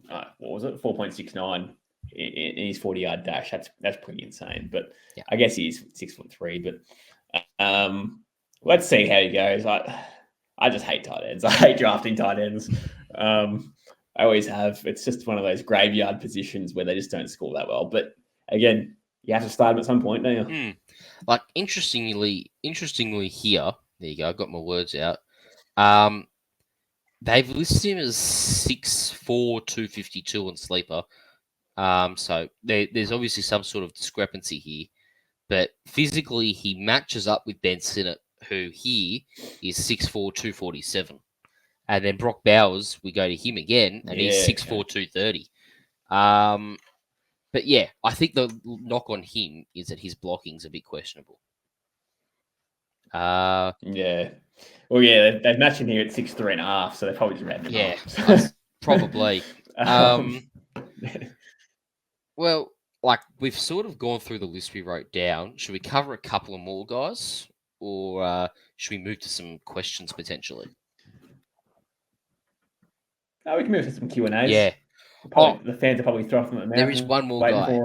4.69 in his 40-yard dash. That's pretty insane. But yeah. I guess he's 6'3". But let's see how he goes. I just hate tight ends. I hate drafting tight ends. I always have. It's just one of those graveyard positions where they just don't score that well. But again, you have to start them at some point, don't you? Like, interestingly here, there you go, I got my words out. They've listed him as 6'4", 252 on Sleeper. So there's obviously some sort of discrepancy here. But physically, he matches up with Ben Sinnott, who here is 6'4", 247. And then Brock Bowers, we go to him again, and he's 6'4", 230. But yeah, I think the knock on him is that his blocking's a bit questionable. Yeah. Well, yeah, they've matched him here at 6'3.5", so they probably just ran him up. Probably. Well, like, we've sort of gone through the list we wrote down. Should we cover a couple of more guys, or should we move to some questions potentially? We can move to some Q&As. Yeah. The fans are probably throwing them at the mouth. There is one more guy.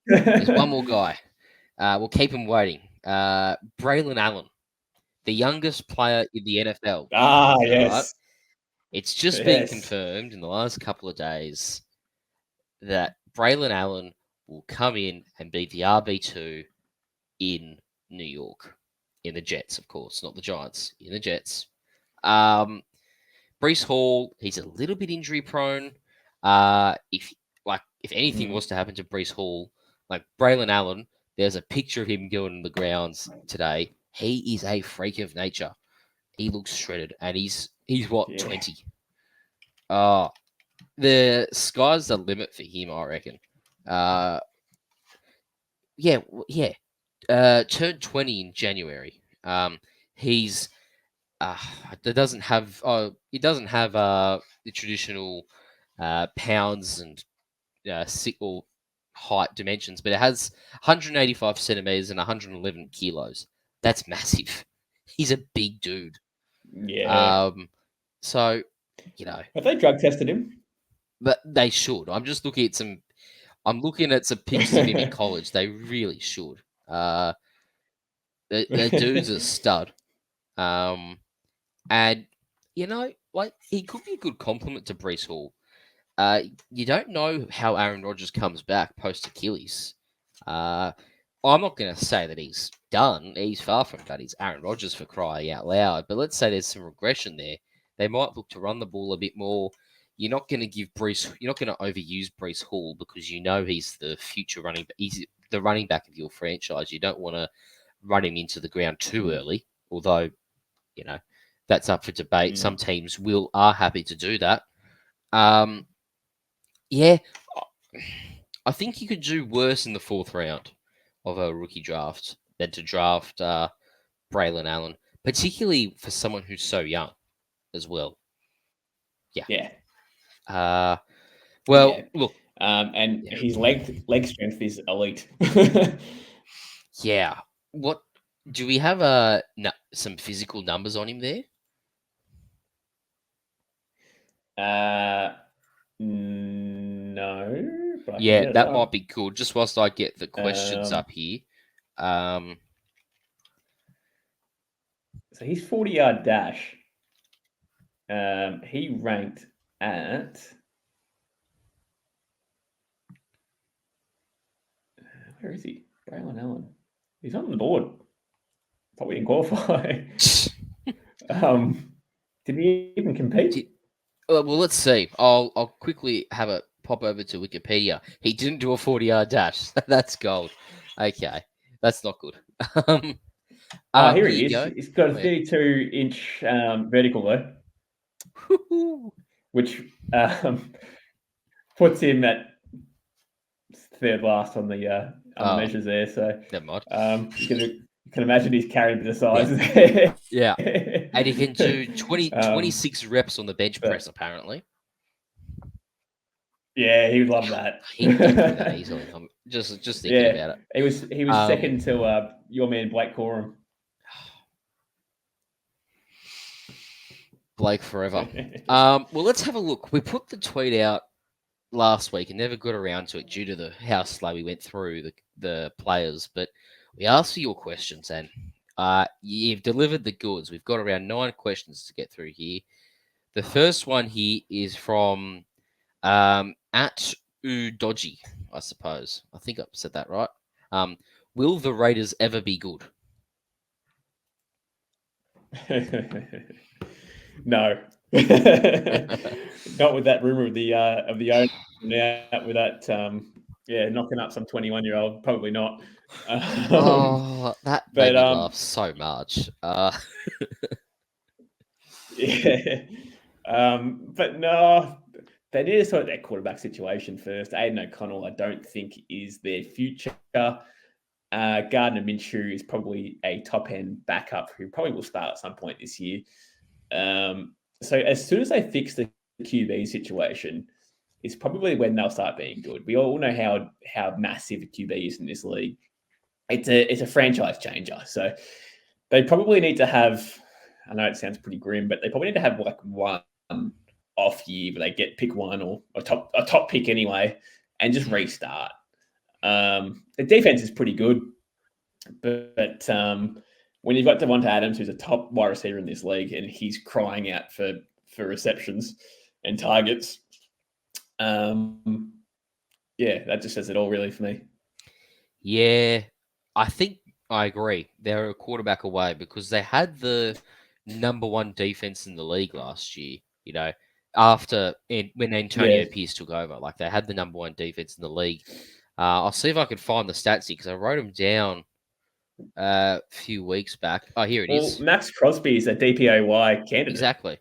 There's one more guy. We'll keep him waiting. Braylon Allen, the youngest player in the NFL. Yes. Right? It's just been confirmed in the last couple of days that Braylon Allen will come in and be the RB2 in New York. In the Jets, of course, not the Giants. In the Jets. Breece Hall, he's a little bit injury prone. If anything was to happen to Breece Hall, like Braylon Allen, there's a picture of him going on the grounds today. He is a freak of nature. He looks shredded, and he's 20. The sky's the limit for him, I reckon. Turned 20 in January. He's it doesn't have the traditional pounds and or height dimensions, but it has 185 centimeters and 111 kilos. That's massive. He's a big dude. Yeah. So, Have they drug tested him? but they should. I'm just looking at some. I'm looking at some pictures of him in college. They really should. The dude's a stud. And like he could be a good compliment to Brees Hall. You don't know how Aaron Rodgers comes back post Achilles. I'm not going to say that he's done. He's far from done. He's Aaron Rodgers for crying out loud. But let's say there's some regression there. They might look to run the ball a bit more. You're not going to You're not going to overuse Brees Hall because you know he's the future running. He's the running back of your franchise. You don't want to run him into the ground too early. Although, that's up for debate. Some teams are happy to do that. Yeah, I think you could do worse in the 4th round of a rookie draft than to draft Braylon Allen, particularly for someone who's so young as well. Yeah. Look, and his leg strength is elite. Yeah. What do we have? Some physical numbers on him there? No. But Yeah, that might be cool. Just whilst I get the questions up here. So his 40-yard dash. He ranked at. Where is he? Braylon Allen. He's on the board. Probably didn't qualify. Did he even compete? Well, let's see. I'll quickly have a pop over to Wikipedia. He didn't do a 40-yard dash. That's gold. Okay, that's not good. Here he is. Go. He's got a 32-inch vertical though, which puts him at third last on the measures there. So never mind. You can imagine he's carrying a bit of size there. Yeah, and he can do 26 reps on the bench press apparently. Yeah, he would love that. He would do that easily. I'm just thinking about it. He was second to your man Blake Corum. Blake forever. Well, let's have a look. We put the tweet out last week and never got around to it due to how slow we went through the players. But we asked for your questions, and you've delivered the goods. We've got around 9 questions to get through here. The first one here is from at Dodgy, I suppose. I think I said that right. Will the Raiders ever be good? No. Not with that rumor of the owner now with that knocking up some 21-year-old. Probably not. That made me laugh so much. Yeah. But no, they need to sort that quarterback situation first. Aiden O'Connell, I don't think, is their future. Gardner Minshew is probably a top-end backup who probably will start at some point this year. So as soon as they fix the QB situation, it's probably when they'll start being good. We all know how massive a QB is in this league. It's a franchise changer. So they probably need to have, I know it sounds pretty grim, but they probably need to have like one off year where they get pick one or a top pick anyway and just restart. The defense is pretty good, but when you've got Devonta Adams, who's a top wide receiver in this league, and he's crying out for receptions and targets, that just says it all really for me. Yeah, I think I agree. They're a quarterback away because they had the number 1 defense in the league last year, when Antonio Pierce took over. Like, they had the number 1 defense in the league. I'll see if I can find the stats here because I wrote them down a few weeks back. Oh, here it is. Max Crosby is a DPOY candidate. Exactly.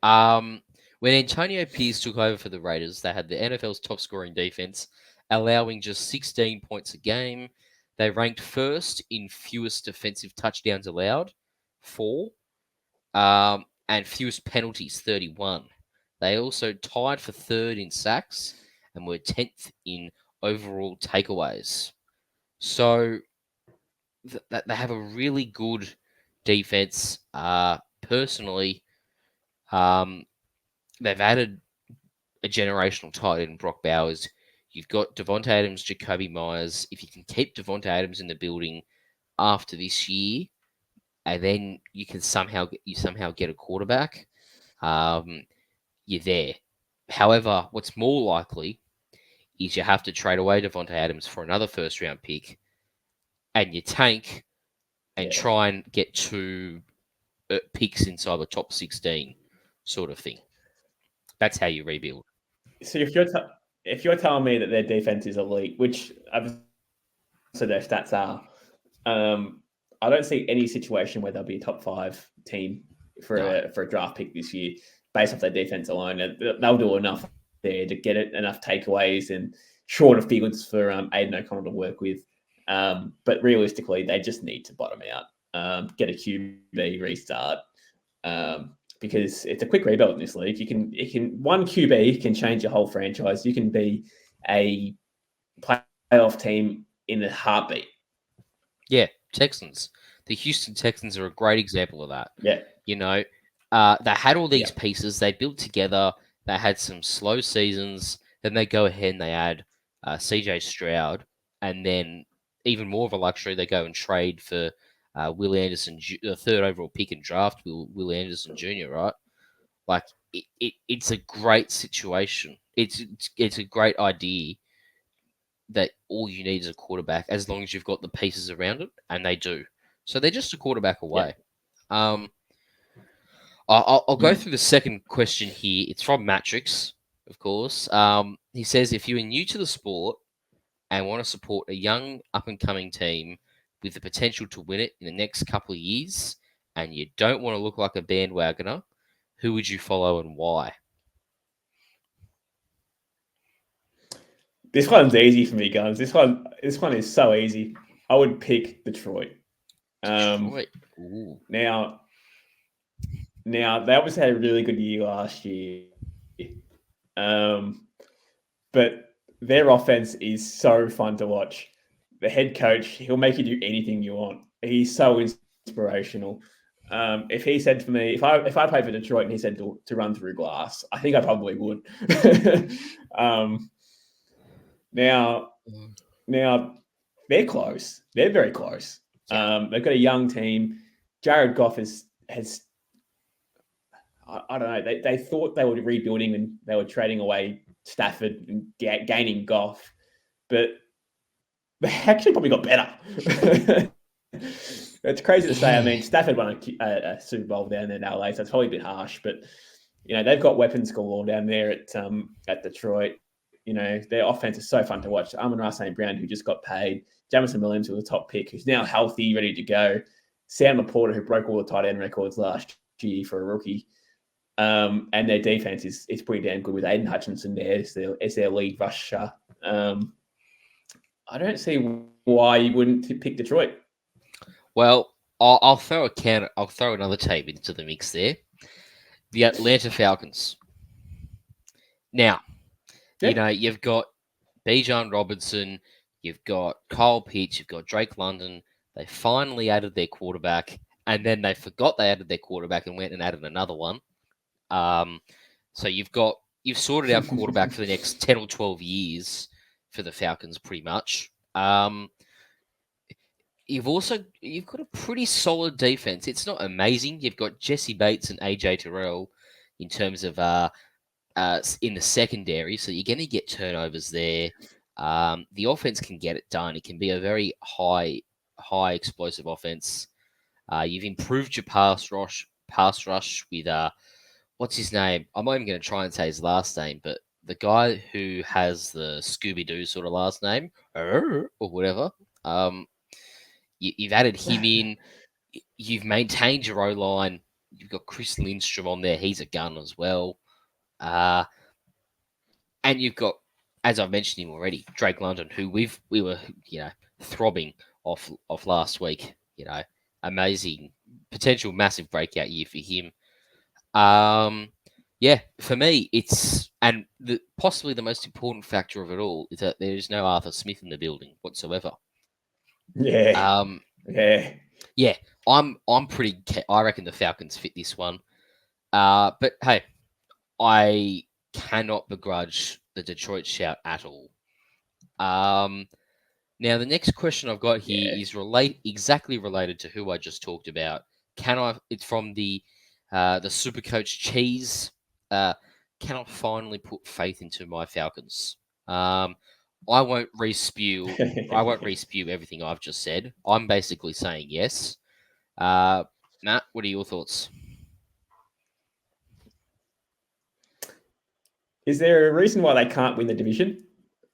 When Antonio Pierce took over for the Raiders, they had the NFL's top scoring defense, allowing just 16 points a game. They ranked first in fewest defensive touchdowns allowed, 4, and fewest penalties, 31. They also tied for third in sacks and were 10th in overall takeaways. So they have a really good defense. Personally, they've added a generational tight end, Brock Bowers. You've got Devontae Adams, Jacoby Myers. If you can keep Devontae Adams in the building after this year, and then you can somehow get a quarterback, you're there. However, what's more likely is you have to trade away Devontae Adams for another first round pick, and you tank and try and get 2 picks inside the top 16, sort of thing. That's how you rebuild. So if you're telling me that their defense is elite, which obviously their stats are, I don't see any situation where they'll be a top 5 team for a draft pick this year based off their defense alone. They'll do enough there to get it, enough takeaways and shorter fields for Aiden O'Connell to work with. But realistically, they just need to bottom out, get a QB restart, because it's a quick rebuild in this league. It can one QB can change your whole franchise. You can be a playoff team in a heartbeat. Yeah, Texans. The Houston Texans are a great example of that. Yeah. You know, they had all these pieces. They built together. They had some slow seasons. Then they go ahead and they add CJ Stroud. And then even more of a luxury, they go and trade for Will Anderson, the 3rd overall pick in draft, Will Anderson Jr., right? Like, it's a great situation. It's a great idea that all you need is a quarterback as long as you've got the pieces around it, and they do. So they're just a quarterback away. Yeah. I'll go through the second question here. It's from Matrix, of course. He says, if you're new to the sport and want to support a young up-and-coming team with the potential to win it in the next couple of years, and you don't want to look like a bandwagoner, who would you follow and why? This one's easy for me, guys. This one is so easy. I would pick Detroit. Ooh. Now they obviously had a really good year last year, but their offense is so fun to watch. The head coach, he'll make you do anything you want. He's so inspirational. If he said to me, if I played for Detroit and he said to run through glass, I think I probably would. Now they're close. They're very close. They've got a young team. Jared Goff has I don't know. They thought they were rebuilding and they were trading away Stafford and gaining Goff, but they actually probably got better. It's crazy to say. I mean, Stafford won a Super Bowl down there in LA, so it's probably a bit harsh. But they've got weapons galore down there at Detroit. Their offense is so fun to watch. Amon-Ra St. Brown, who just got paid. Jamison Williams, who was a top pick, who's now healthy, ready to go. Sam Laporta, who broke all the tight end records last year for a rookie. And their defense is pretty damn good with Aiden Hutchinson there as their lead rusher. I don't see why you wouldn't pick Detroit. Well, I'll throw another team into the mix there. The Atlanta Falcons. Now, you've got Bijan Robinson, you've got Kyle Pitts, you've got Drake London. They finally added their quarterback, and then they forgot they added their quarterback and went and added another one. So you've sorted out quarterback for the next 10 or 12 years for the Falcons, pretty much. You've got a pretty solid defense. It's not amazing. You've got Jesse Bates and AJ Terrell in terms of in the secondary, so you're going to get turnovers there. The offense can get it done. It can be a very high explosive offense. You've improved your pass rush with what's his name? I'm not even going to try and say his last name, but the guy who has the Scooby-Doo sort of last name or whatever. You've added him in. You've maintained your O-line. You've got Chris Lindstrom on there. He's a gun as well. And you've got, as I've mentioned him already, Drake London, who we were throbbing off last week. Amazing potential, massive breakout year for him. Yeah, for me, it's possibly the most important factor of it all is that there is no Arthur Smith in the building whatsoever. Yeah. Yeah, I'm pretty. I reckon the Falcons fit this one. But hey, I cannot begrudge the Detroit shout at all. Now the next question I've got here is exactly related to who I just talked about. It's from the SuperCoach Cheese. Can I finally put faith into my Falcons? I won't re-spew. I won't re-spew everything I've just said. I'm basically saying yes. Matt, what are your thoughts? Is there a reason why they can't win the division?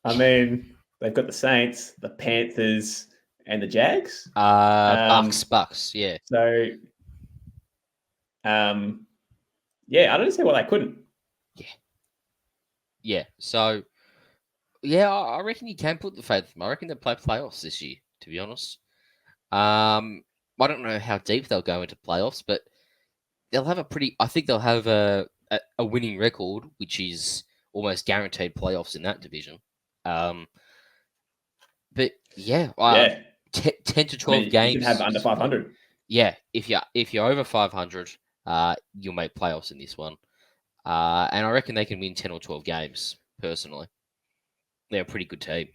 I mean, they've got the Saints, the Panthers, and the Jags. Bucks, yeah. So, yeah, I don't see why they couldn't. Yeah. So, yeah, I reckon you can put the faith. I reckon they'll play playoffs this year. To be honest, I don't know how deep they'll go into playoffs, but they'll have I think they'll have a winning record, which is almost guaranteed playoffs in that division. But yeah, 10 to 12 games. You can have under 500. Yeah, if you're over 500, you'll make playoffs in this one. And I reckon they can win 10 or 12 games. Personally, they're a pretty good team.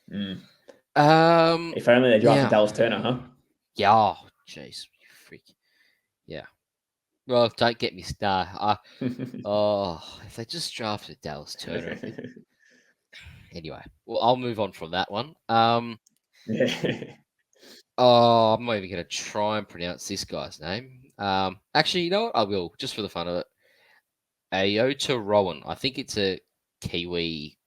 If only they drafted Dallas Turner, huh? Yeah, oh, jeez, freak. Yeah. Well, don't get me started. If they just drafted Dallas Turner. Anyway, well, I'll move on from that one. I'm not even going to try and pronounce this guy's name. Actually, you know what? I will, just for the fun of it. Ayota Rowan. I think it's a Kiwi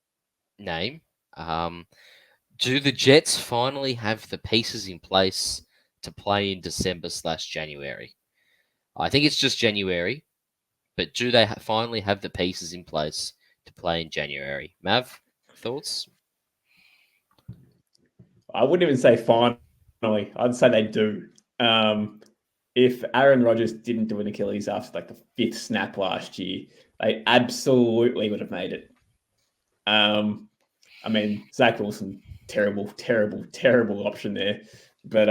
name. Do the Jets finally have the pieces in place to play in December/January? I think it's just January, but do they finally have the pieces in place to play in January? Mav, thoughts? I wouldn't even say finally. I'd say they do. If Aaron Rodgers didn't do an Achilles after like the 5th snap last year, they absolutely would have made it. I mean, Zach Wilson, terrible option there. But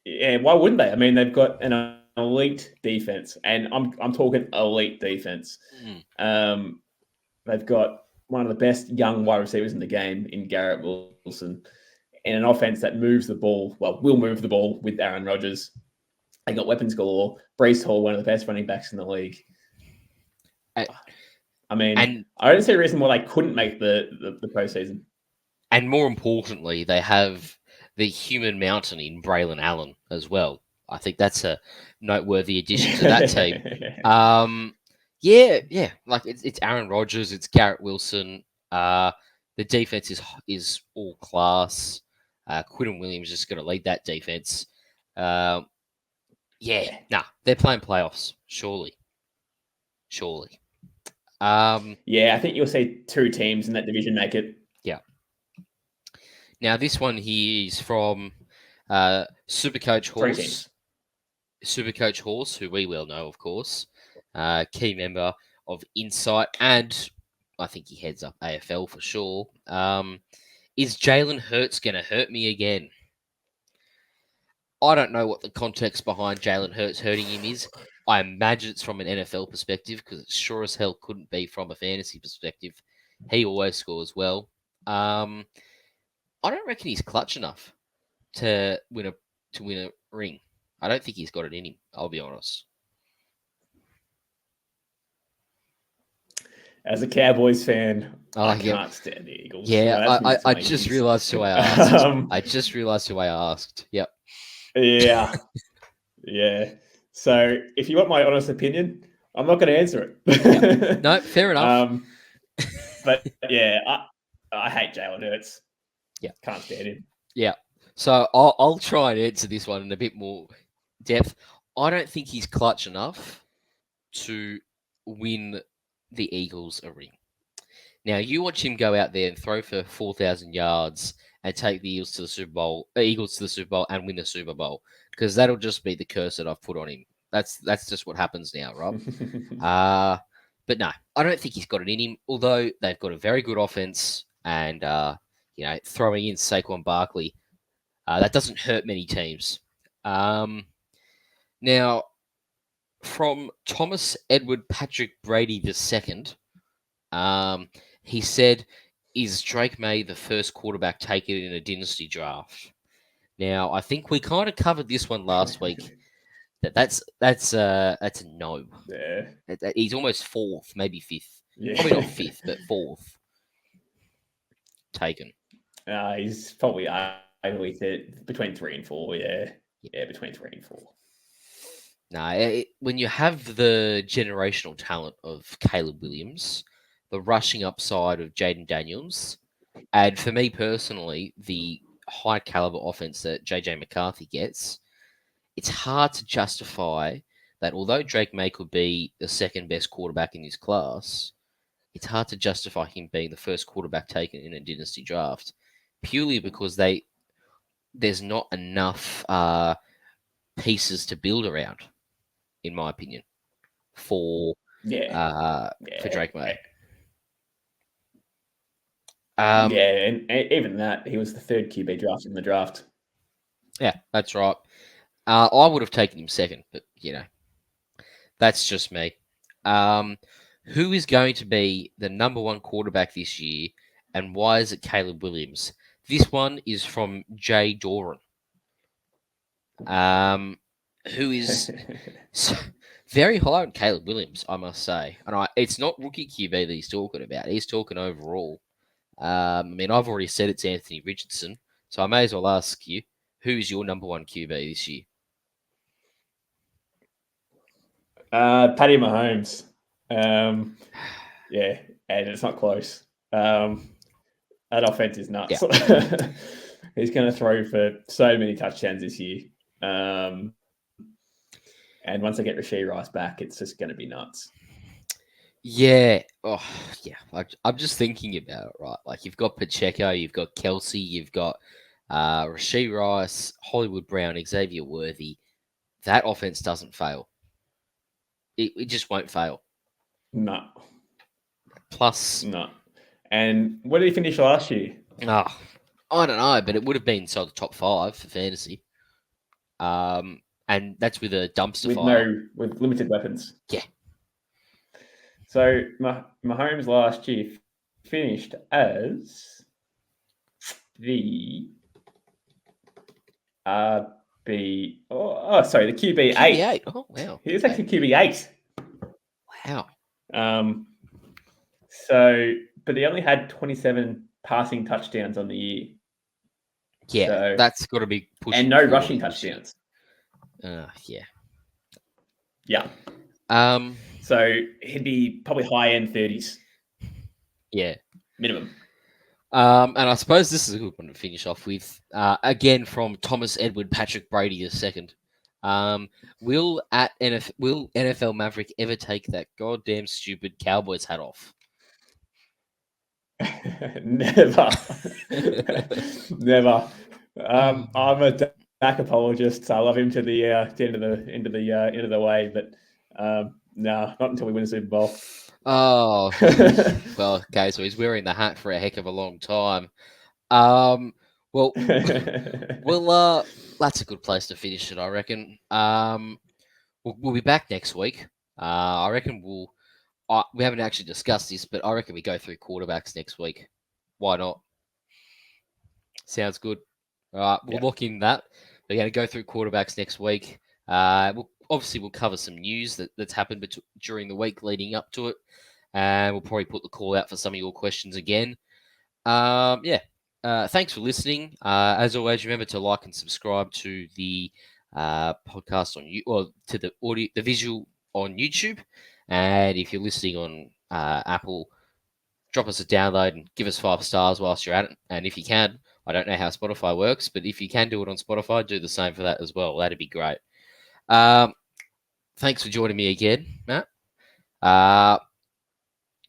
yeah, why wouldn't they? I mean, they've got an elite defense, and I'm talking elite defense. They've got one of the best young wide receivers in the game in Garrett Wilson, in an offense that moves the ball. Well, will move the ball with Aaron Rodgers. They got weapons galore. Breece Hall, one of the best running backs in the league. I mean, I don't see a reason why they couldn't make the postseason. And more importantly, they have the human mountain in Braylon Allen as well. I think that's a noteworthy addition to that team. Yeah. Like it's Aaron Rodgers, it's Garrett Wilson. The defense is all class. Quinton Williams is just going to lead that defense. They're playing playoffs. Surely. I think you'll see 2 teams in that division make it. Yeah. Now this one here is from SuperCoach Horse. SuperCoach Horse, who we well know, of course, key member of Insight, and I think he heads up AFL for sure. Is Jalen Hurts going to hurt me again? I don't know what the context behind Jalen Hurts hurting him is. I imagine it's from an NFL perspective because it sure as hell couldn't be from a fantasy perspective. He always scores well. I don't reckon he's clutch enough to win a ring. I don't think he's got it in him. I'll be honest. As a Cowboys fan, I can't stand the Eagles. Yeah, I just realised who I asked. Yep. Yeah. So if you want my honest opinion, I'm not going to answer it. Yep. No, fair enough. But yeah, I hate Jalen Hurts. Yeah. Can't stand him. Yeah. So I'll try and answer this one in a bit more depth. I don't think he's clutch enough to win the Eagles a ring. Now you watch him go out there and throw for 4,000 yards and take the Eagles to the Super Bowl, and win the Super Bowl, because that'll just be the curse that I've put on him. That's just what happens now, right? But no, I don't think he's got it in him. Although they've got a very good offense, and throwing in Saquon Barkley, that doesn't hurt many teams. Now, from Thomas Edward Patrick Brady II, he said, "Is Drake May the first quarterback taken in a dynasty draft?" Now, I think we kind of covered this one last week. That's a no. Yeah. He's almost fourth, maybe fifth. Yeah. Probably not fifth, but fourth. Taken. He's probably between 3 and 4. Yeah. Yeah, between 3 and 4. No, when you have the generational talent of Caleb Williams, the rushing upside of Jaden Daniels, and for me personally, the high caliber offense that JJ McCarthy gets, it's hard to justify that although Drake May could be the second best quarterback in his class, it's hard to justify him being the first quarterback taken in a dynasty draft, purely because there's not enough pieces to build around, in my opinion, for Drake May. And even that, he was the third QB drafted in the draft. Yeah, that's right. I would have taken him second, but that's just me. Who is going to be the number one quarterback this year, and why is it Caleb Williams? This one is from Jay Doran, who is very high on Caleb Williams, I must say. And it's not rookie QB that he's talking about. He's talking overall. I've already said it's Anthony Richardson, so I may as well ask you, who is your number one QB this year? Patty Mahomes. Yeah, and it's not close. That offense is nuts. Yeah. He's going to throw for so many touchdowns this year. And once they get Rashee Rice back, it's just going to be nuts. Yeah. Oh, yeah. I'm just thinking about it, right? Like, you've got Pacheco, you've got Kelsey, you've got Rashee Rice, Hollywood Brown, Xavier Worthy. That offense doesn't fail. It just won't fail. No. Plus. No. And where did he finish last year? Oh, I don't know, but it would have been inside the top 5 for fantasy. And that's with a dumpster fire. With limited weapons. Yeah. So Mahomes last year finished as the the QB 8. Oh wow. He was actually QB 8. Wow. But he only had 27 passing touchdowns on the year. Yeah, so, that's got to be pushed. And no rushing touchdowns. Yeah. Yeah. So he'd be probably high-end 30s. Yeah. Minimum. And I suppose this is a good one to finish off with. Again, from Thomas Edward Patrick Brady II. Will NFL Maverick ever take that goddamn stupid Cowboys hat off? Never. Never. I'm a Dak apologist. I love him to the end of the way, but no, not until we win a Super Bowl. Oh, well, okay. So he's wearing the hat for a heck of a long time. Well, that's a good place to finish it, I reckon. We'll be back next week. I reckon we haven't actually discussed this, but I reckon we go through quarterbacks next week. Why not? Sounds good. All right, we'll look in that. We're going to go through quarterbacks next week. We'll cover some news that's happened during the week leading up to it. And we'll probably put the call out for some of your questions again. Thanks for listening. As always, remember to like and subscribe to the podcast to the visual on YouTube. And if you're listening on Apple, drop us a download and give us 5 stars whilst you're at it. And if you can, I don't know how Spotify works, but if you can do it on Spotify, do the same for that as well. That'd be great. Thanks for joining me again, Matt.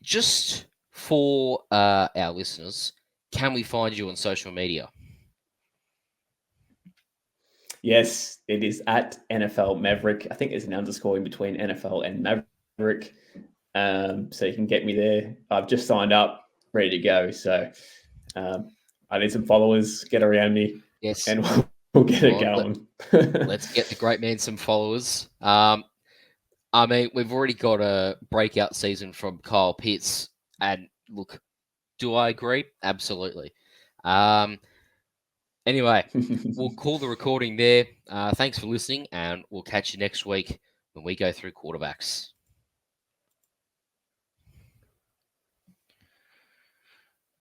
Just for our listeners, can we find you on social media? Yes, it is at NFL Maverick. I think there's an underscore in between NFL and Maverick. So you can get me there. I've just signed up, ready to go. So I need some followers, get around me, Yes. and we'll get it going. Let's get the great man some followers. I mean, we've already got a breakout season from Kyle Pitts. And look, do I agree? Absolutely. Anyway, we'll call the recording there. Thanks for listening, and we'll catch you next week when we go through quarterbacks.